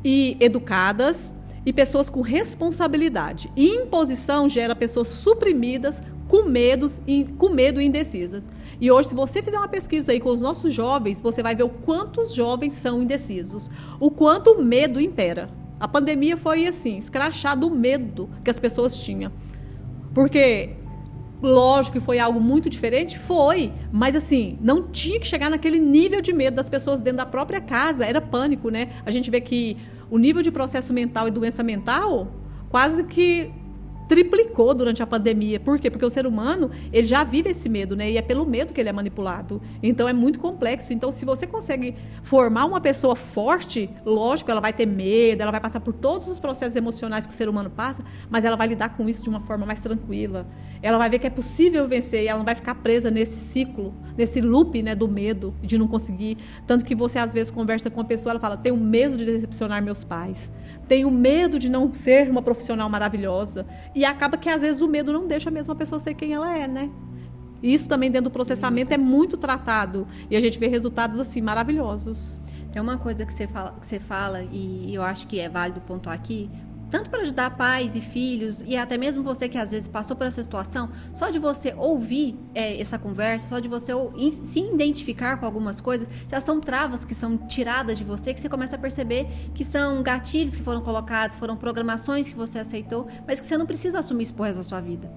e educadas e pessoas com responsabilidade. E imposição gera pessoas suprimidas, com medo e indecisas. E hoje, se você fizer uma pesquisa aí com os nossos jovens, você vai ver o quantos jovens são indecisos, o quanto o medo impera. A pandemia foi assim, escrachar do medo que as pessoas tinham. Porque lógico que foi algo muito diferente, foi, mas assim, não tinha que chegar naquele nível de medo das pessoas dentro da própria casa, era pânico, né? A gente vê que o nível de processo mental e doença mental quase que triplicou durante a pandemia. Por quê? Porque o ser humano, ele já vive esse medo, né? E é pelo medo que ele é manipulado. Então, é muito complexo. Então, se você consegue formar uma pessoa forte, lógico, ela vai ter medo, ela vai passar por todos os processos emocionais que o ser humano passa, mas ela vai lidar com isso de uma forma mais tranquila. Ela vai ver que é possível vencer e ela não vai ficar presa nesse ciclo, nesse loop, né, do medo, de não conseguir. Tanto que você, às vezes, conversa com uma pessoa, ela fala, tenho medo de decepcionar meus pais, tenho medo de não ser uma profissional maravilhosa. E acaba que, às vezes, o medo não deixa a mesma pessoa ser quem ela é, né? Isso também, dentro do processamento, é muito tratado. E a gente vê resultados, assim, maravilhosos. Tem uma coisa que você fala e eu acho que é válido pontuar aqui, tanto para ajudar pais e filhos, e até mesmo você que, às vezes, passou por essa situação, só de você ouvir essa conversa, só de você se identificar com algumas coisas, já são travas que são tiradas de você, que você começa a perceber que são gatilhos que foram colocados, foram programações que você aceitou, mas que você não precisa assumir isso pro resto da sua vida.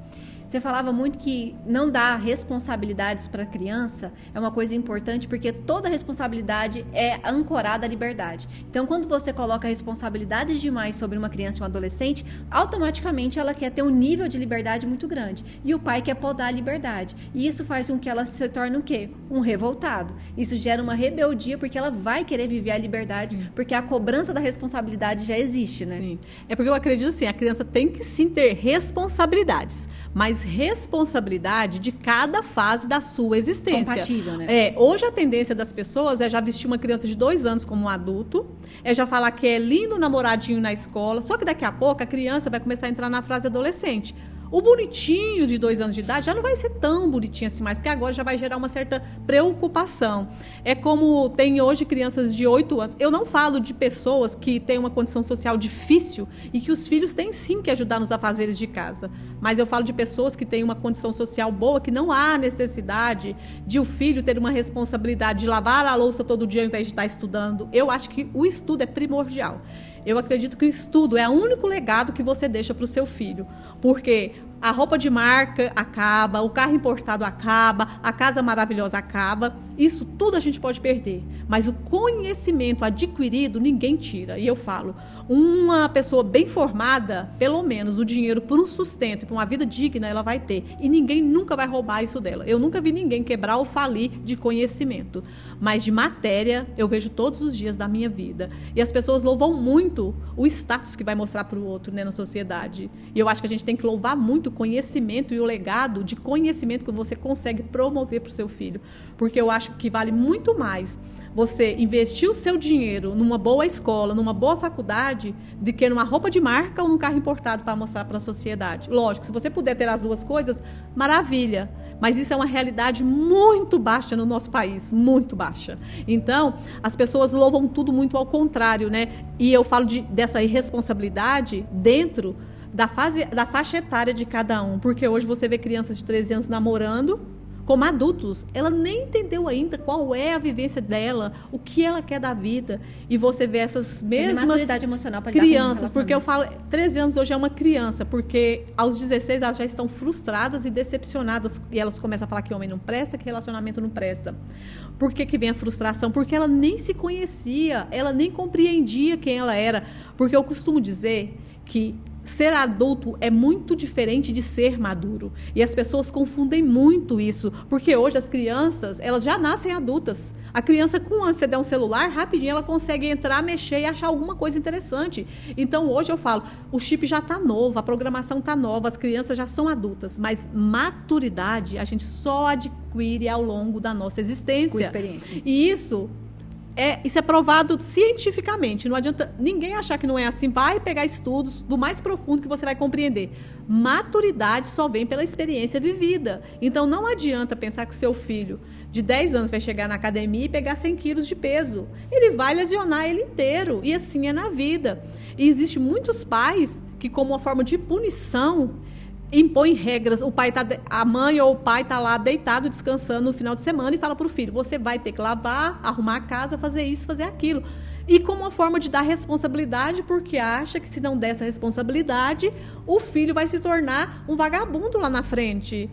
Você falava muito que não dar responsabilidades para a criança é uma coisa importante, porque toda responsabilidade é ancorada à liberdade. Então, quando você coloca responsabilidades demais sobre uma criança e um adolescente, automaticamente ela quer ter um nível de liberdade muito grande. E o pai quer podar a liberdade. E isso faz com que ela se torne o quê? Um revoltado. Isso gera uma rebeldia, porque ela vai querer viver a liberdade, sim, porque a cobrança da responsabilidade já existe, né? Sim. É porque eu acredito assim, a criança tem que sim ter responsabilidades, mas responsabilidade de cada fase da sua existência. Compatível, né? Hoje a tendência das pessoas é já vestir uma criança de 2 anos como um adulto, é já falar que é lindo o namoradinho na escola, só que daqui a pouco a criança vai começar a entrar na fase adolescente. O bonitinho de 2 anos de idade já não vai ser tão bonitinho assim mais, porque agora já vai gerar uma certa preocupação. É como tem hoje crianças de 8 anos. Eu não falo de pessoas que têm uma condição social difícil e que os filhos têm sim que ajudar nos afazeres de casa. Mas eu falo de pessoas que têm uma condição social boa, que não há necessidade de o filho ter uma responsabilidade de lavar a louça todo dia ao invés de estar estudando. Eu acho que o estudo é primordial. Eu acredito que o estudo é o único legado que você deixa para o seu filho, porque a roupa de marca acaba, o carro importado acaba, a casa maravilhosa acaba, isso tudo a gente pode perder, mas o conhecimento adquirido ninguém tira. E eu falo, uma pessoa bem formada, pelo menos o dinheiro por um sustento, por uma vida digna, ela vai ter, e ninguém nunca vai roubar isso dela. Eu nunca vi ninguém quebrar ou falir de conhecimento, mas de matéria eu vejo todos os dias da minha vida, e as pessoas louvam muito o status que vai mostrar para o outro, né, na sociedade. E eu acho que a gente tem que louvar muito o conhecimento e o legado de conhecimento que você consegue promover para o seu filho, porque eu acho que vale muito mais você investir o seu dinheiro numa boa escola, numa boa faculdade, do que numa roupa de marca ou num carro importado para mostrar para a sociedade. Lógico, se você puder ter as duas coisas, maravilha. Mas isso é uma realidade muito baixa no nosso país, muito baixa. Então, as pessoas louvam tudo muito ao contrário, né? E eu falo dessa irresponsabilidade dentro da faixa etária de cada um, porque hoje você vê crianças de 13 anos namorando como adultos, ela nem entendeu ainda qual é a vivência dela, o que ela quer da vida, e você vê essas mesmas maturidade emocional para lidar crianças, porque eu falo, 13 anos hoje é uma criança, porque aos 16 elas já estão frustradas e decepcionadas, e elas começam a falar que homem não presta, que relacionamento não presta. Por que vem a frustração? Porque ela nem se conhecia, ela nem compreendia quem ela era, porque eu costumo dizer que ser adulto é muito diferente de ser maduro. E as pessoas confundem muito isso, porque hoje as crianças, elas já nascem adultas. A criança, com você der um celular, rapidinho ela consegue entrar, mexer e achar alguma coisa interessante. Então, hoje eu falo, o chip já está novo, a programação está nova, as crianças já são adultas, mas maturidade a gente só adquire ao longo da nossa existência. Com experiência. E isso é provado cientificamente. Não adianta ninguém achar que não é assim. Vai pegar estudos do mais profundo que você vai compreender. Maturidade só vem pela experiência vivida. Então, não adianta pensar que o seu filho de 10 anos vai chegar na academia e pegar 100 quilos de peso. Ele vai lesionar ele inteiro. E assim é na vida. E existem muitos pais que, como uma forma de punição, impõe regras. A mãe ou o pai está lá deitado, descansando no final de semana e fala para o filho, você vai ter que lavar, arrumar a casa, fazer isso, fazer aquilo. E como uma forma de dar responsabilidade, porque acha que se não der essa responsabilidade, o filho vai se tornar um vagabundo lá na frente.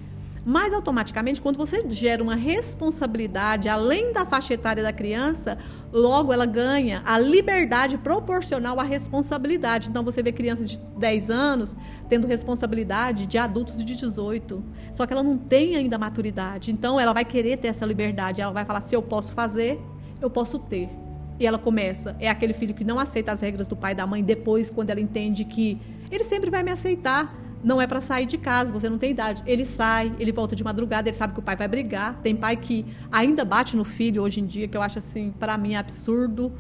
Mas, automaticamente, quando você gera uma responsabilidade além da faixa etária da criança, logo ela ganha a liberdade proporcional à responsabilidade. Então, você vê crianças de 10 anos tendo responsabilidade de adultos de 18. Só que ela não tem ainda maturidade. Então, ela vai querer ter essa liberdade. Ela vai falar, se eu posso fazer, eu posso ter. E ela começa. É aquele filho que não aceita as regras do pai e da mãe depois, quando ela entende que ele sempre vai me aceitar. Não é para sair de casa, você não tem idade. Ele sai, ele volta de madrugada, ele sabe que o pai vai brigar. Tem pai que ainda bate no filho hoje em dia, que eu acho assim, para mim, absurdo.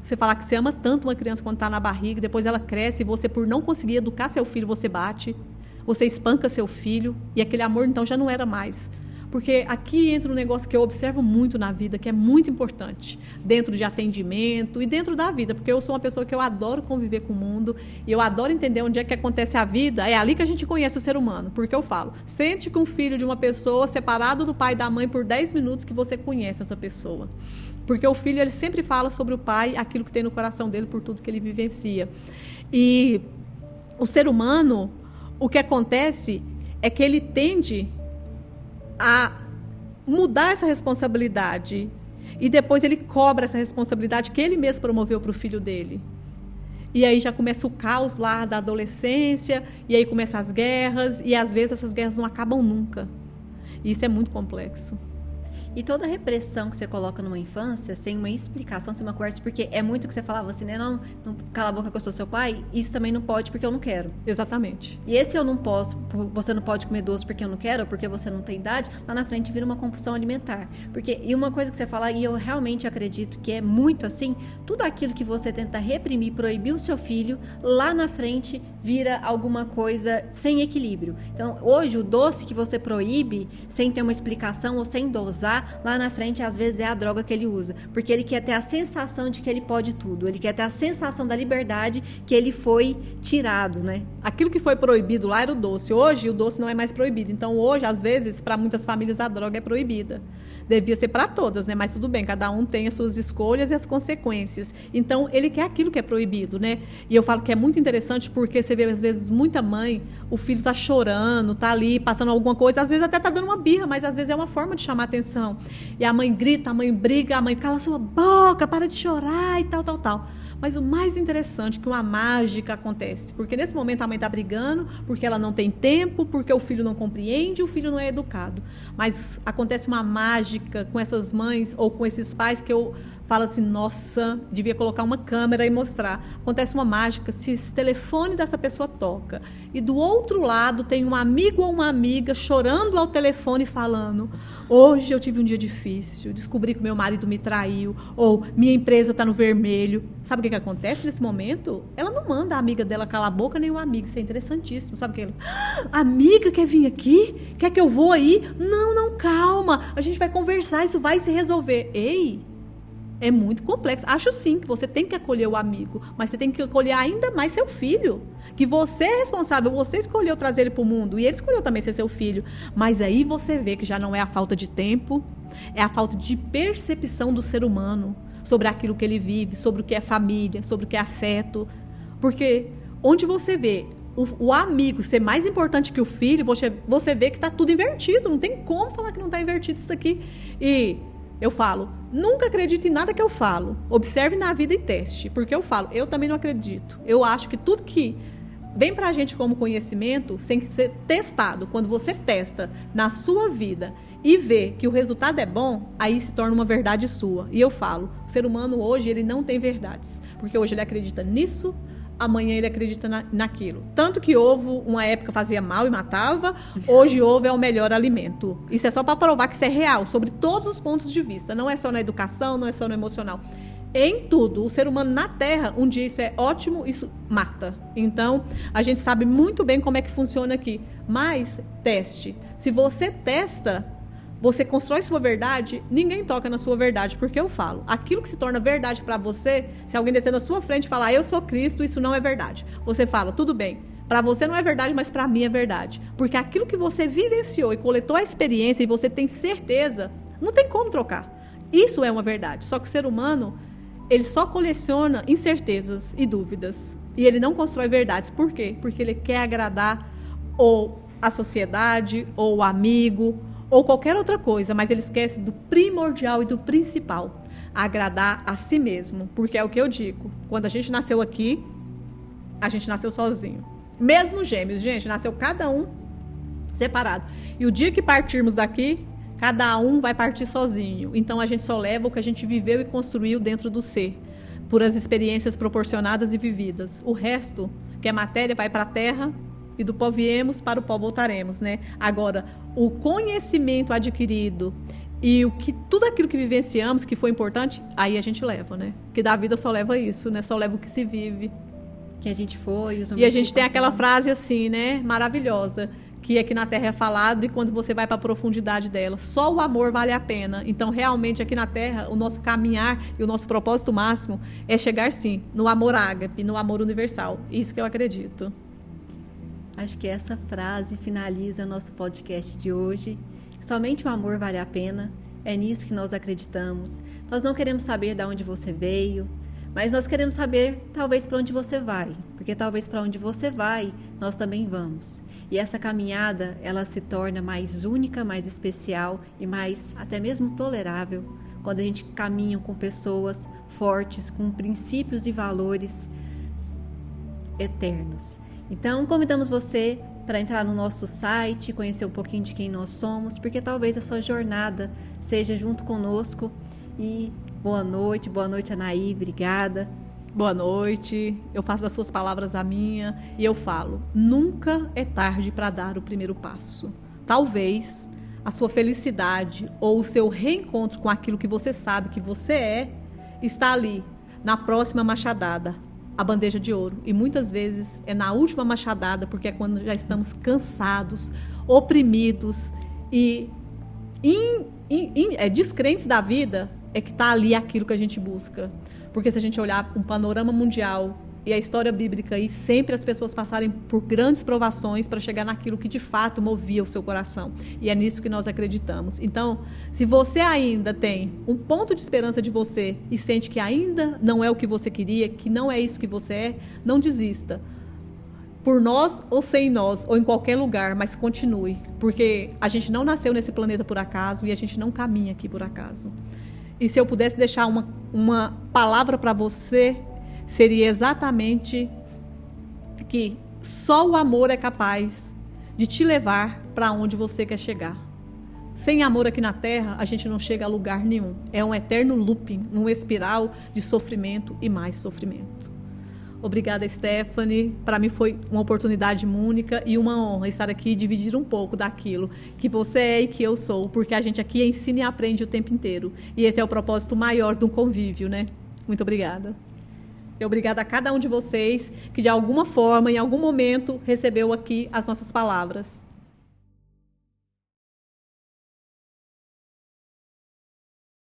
Você falar que você ama tanto uma criança quando está na barriga, depois ela cresce e você, por não conseguir educar seu filho, você bate. Você espanca seu filho e aquele amor, então, já não era mais. Porque aqui entra um negócio que eu observo muito na vida, que é muito importante, dentro de atendimento e dentro da vida, porque eu sou uma pessoa que eu adoro conviver com o mundo e eu adoro entender onde é que acontece a vida, é ali que a gente conhece o ser humano, porque eu falo, sente com o filho de uma pessoa separado do pai e da mãe por 10 minutos que você conhece essa pessoa. Porque o filho, ele sempre fala sobre o pai, aquilo que tem no coração dele, por tudo que ele vivencia. E o ser humano, o que acontece é que ele tende a mudar essa responsabilidade e depois ele cobra essa responsabilidade que ele mesmo promoveu para o filho dele. E aí já começa o caos lá da adolescência, e aí começam as guerras, e às vezes essas guerras não acabam nunca. E isso é muito complexo. E toda a repressão que você coloca numa infância, sem uma explicação, sem uma conversa, porque é muito o que você falava assim, né? Não cala a boca que eu sou seu pai, isso também não pode porque eu não quero. Exatamente. E esse eu não posso, você não pode comer doce porque eu não quero, ou porque você não tem idade, lá na frente vira uma compulsão alimentar. E uma coisa que você fala, e eu realmente acredito que é muito assim, tudo aquilo que você tenta reprimir, proibir o seu filho, lá na frente vira alguma coisa sem equilíbrio. Então, hoje, o doce que você proíbe, sem ter uma explicação ou sem dosar, lá na frente, às vezes, é a droga que ele usa. Porque ele quer ter a sensação de que ele pode tudo. Ele quer ter a sensação da liberdade que ele foi tirado, né? Aquilo que foi proibido lá era o doce. Hoje, o doce não é mais proibido. Então, hoje, às vezes, para muitas famílias, a droga é proibida. Devia ser para todas, né? Mas tudo bem, cada um tem as suas escolhas e as consequências. Então, ele quer aquilo que é proibido, né? E eu falo que é muito interessante porque você vê, às vezes, muita mãe, o filho tá chorando, tá ali, passando alguma coisa, às vezes até tá dando uma birra, mas às vezes é uma forma de chamar atenção. E a mãe grita, a mãe briga, a mãe cala sua boca, para de chorar e tal, tal, tal. Mas o mais interessante é que uma mágica acontece. Porque nesse momento a mãe está brigando, porque ela não tem tempo, porque o filho não compreende, o filho não é educado. Mas acontece uma mágica com essas mães ou com esses pais que eu falo assim, nossa, devia colocar uma câmera e mostrar. Acontece uma mágica se esse telefone dessa pessoa toca. E do outro lado tem um amigo ou uma amiga chorando ao telefone falando, hoje eu tive um dia difícil, descobri que meu marido me traiu, ou minha empresa está no vermelho. Sabe o que acontece nesse momento? Ela não manda a amiga dela calar a boca, nem o amigo. Isso é interessantíssimo. Sabe o que ela... amiga, quer vir aqui? Quer que eu vou aí? Não, não, calma. A gente vai conversar, isso vai se resolver. Ei, é muito complexo. Acho sim que você tem que acolher o amigo, mas você tem que acolher ainda mais seu filho. Que você é responsável, você escolheu trazer ele para o mundo e ele escolheu também ser seu filho. Mas aí você vê que já não é a falta de tempo, é a falta de percepção do ser humano sobre aquilo que ele vive, sobre o que é família, sobre o que é afeto. Porque onde você vê o amigo ser mais importante que o filho, você vê que está tudo invertido. Não tem como falar que não está invertido isso aqui. E eu falo, nunca acredite em nada que eu falo. Observe na vida e teste. Porque eu falo, eu também não acredito. Eu acho que tudo que vem pra gente como conhecimento tem que ser testado. Quando você testa na sua vida e vê que o resultado é bom, aí se torna uma verdade sua. E eu falo, o ser humano hoje ele não tem verdades. Porque hoje ele acredita nisso, amanhã ele acredita naquilo. Tanto que ovo, uma época, fazia mal e matava, hoje ovo é o melhor alimento. Isso é só para provar que isso é real, sobre todos os pontos de vista. Não é só na educação, não é só no emocional. Em tudo. O ser humano na Terra, um dia isso é ótimo, isso mata. Então, a gente sabe muito bem como é que funciona aqui. Mas, teste. Se você testa, você constrói sua verdade, ninguém toca na sua verdade, porque eu falo, aquilo que se torna verdade para você, se alguém descer na sua frente e falar, eu sou Cristo, isso não é verdade. Você fala, tudo bem, para você não é verdade, mas para mim é verdade. Porque aquilo que você vivenciou e coletou a experiência e você tem certeza, não tem como trocar. Isso é uma verdade. Só que o ser humano, ele só coleciona incertezas e dúvidas. E ele não constrói verdades. Por quê? Porque ele quer agradar ou a sociedade, ou o amigo, ou qualquer outra coisa, mas ele esquece do primordial e do principal, agradar a si mesmo, porque é o que eu digo, quando a gente nasceu aqui, a gente nasceu sozinho, mesmo gêmeos, gente, nasceu cada um separado, e o dia que partirmos daqui, cada um vai partir sozinho, então a gente só leva o que a gente viveu e construiu dentro do ser, por as experiências proporcionadas e vividas, o resto, que é matéria, vai para a terra, e do pó viemos, para o pó voltaremos, né? Agora, o conhecimento adquirido e tudo aquilo que vivenciamos, que foi importante, aí a gente leva, né? Porque da vida só leva isso, né? Só leva o que se vive. Que a gente foi. E a gente tem aquela frase assim, né? Maravilhosa, que aqui na Terra é falado e quando você vai para a profundidade dela, só o amor vale a pena. Então, realmente, aqui na Terra, o nosso caminhar e o nosso propósito máximo é chegar, sim, no amor ágape, no amor universal. Isso que eu acredito. Acho que essa frase finaliza nosso podcast de hoje. Somente o amor vale a pena. É nisso que nós acreditamos. Nós não queremos saber de onde você veio. Mas nós queremos saber, talvez, para onde você vai. Porque talvez para onde você vai, nós também vamos. E essa caminhada, ela se torna mais única, mais especial e mais, até mesmo, tolerável, quando a gente caminha com pessoas fortes, com princípios e valores eternos. Então, convidamos você para entrar no nosso site, conhecer um pouquinho de quem nós somos, porque talvez a sua jornada seja junto conosco. E boa noite, Anaí, obrigada. Boa noite, eu faço das suas palavras a minha e eu falo, nunca é tarde para dar o primeiro passo. Talvez a sua felicidade ou o seu reencontro com aquilo que você sabe que você está ali, na próxima machadada, a bandeja de ouro. E muitas vezes é na última machadada, porque é quando já estamos cansados, oprimidos e descrentes da vida, é que está ali aquilo que a gente busca. Porque se a gente olhar um panorama mundial e a história bíblica, e sempre as pessoas passarem por grandes provações para chegar naquilo que de fato movia o seu coração. E é nisso que nós acreditamos. Então, se você ainda tem um ponto de esperança de você e sente que ainda não é o que você queria, que não é isso que você é, não desista. Por nós ou sem nós, ou em qualquer lugar, mas continue. Porque a gente não nasceu nesse planeta por acaso e a gente não caminha aqui por acaso. E se eu pudesse deixar uma palavra para você, seria exatamente que só o amor é capaz de te levar para onde você quer chegar. Sem amor aqui na Terra, a gente não chega a lugar nenhum. É um eterno looping, uma espiral de sofrimento e mais sofrimento. Obrigada, Stephanie. Para mim foi uma oportunidade única e uma honra estar aqui e dividir um pouco daquilo que você é e que eu sou, porque a gente aqui ensina e aprende o tempo inteiro. E esse é o propósito maior do convívio, né? Muito obrigada. E obrigada a cada um de vocês que, de alguma forma, em algum momento, recebeu aqui as nossas palavras.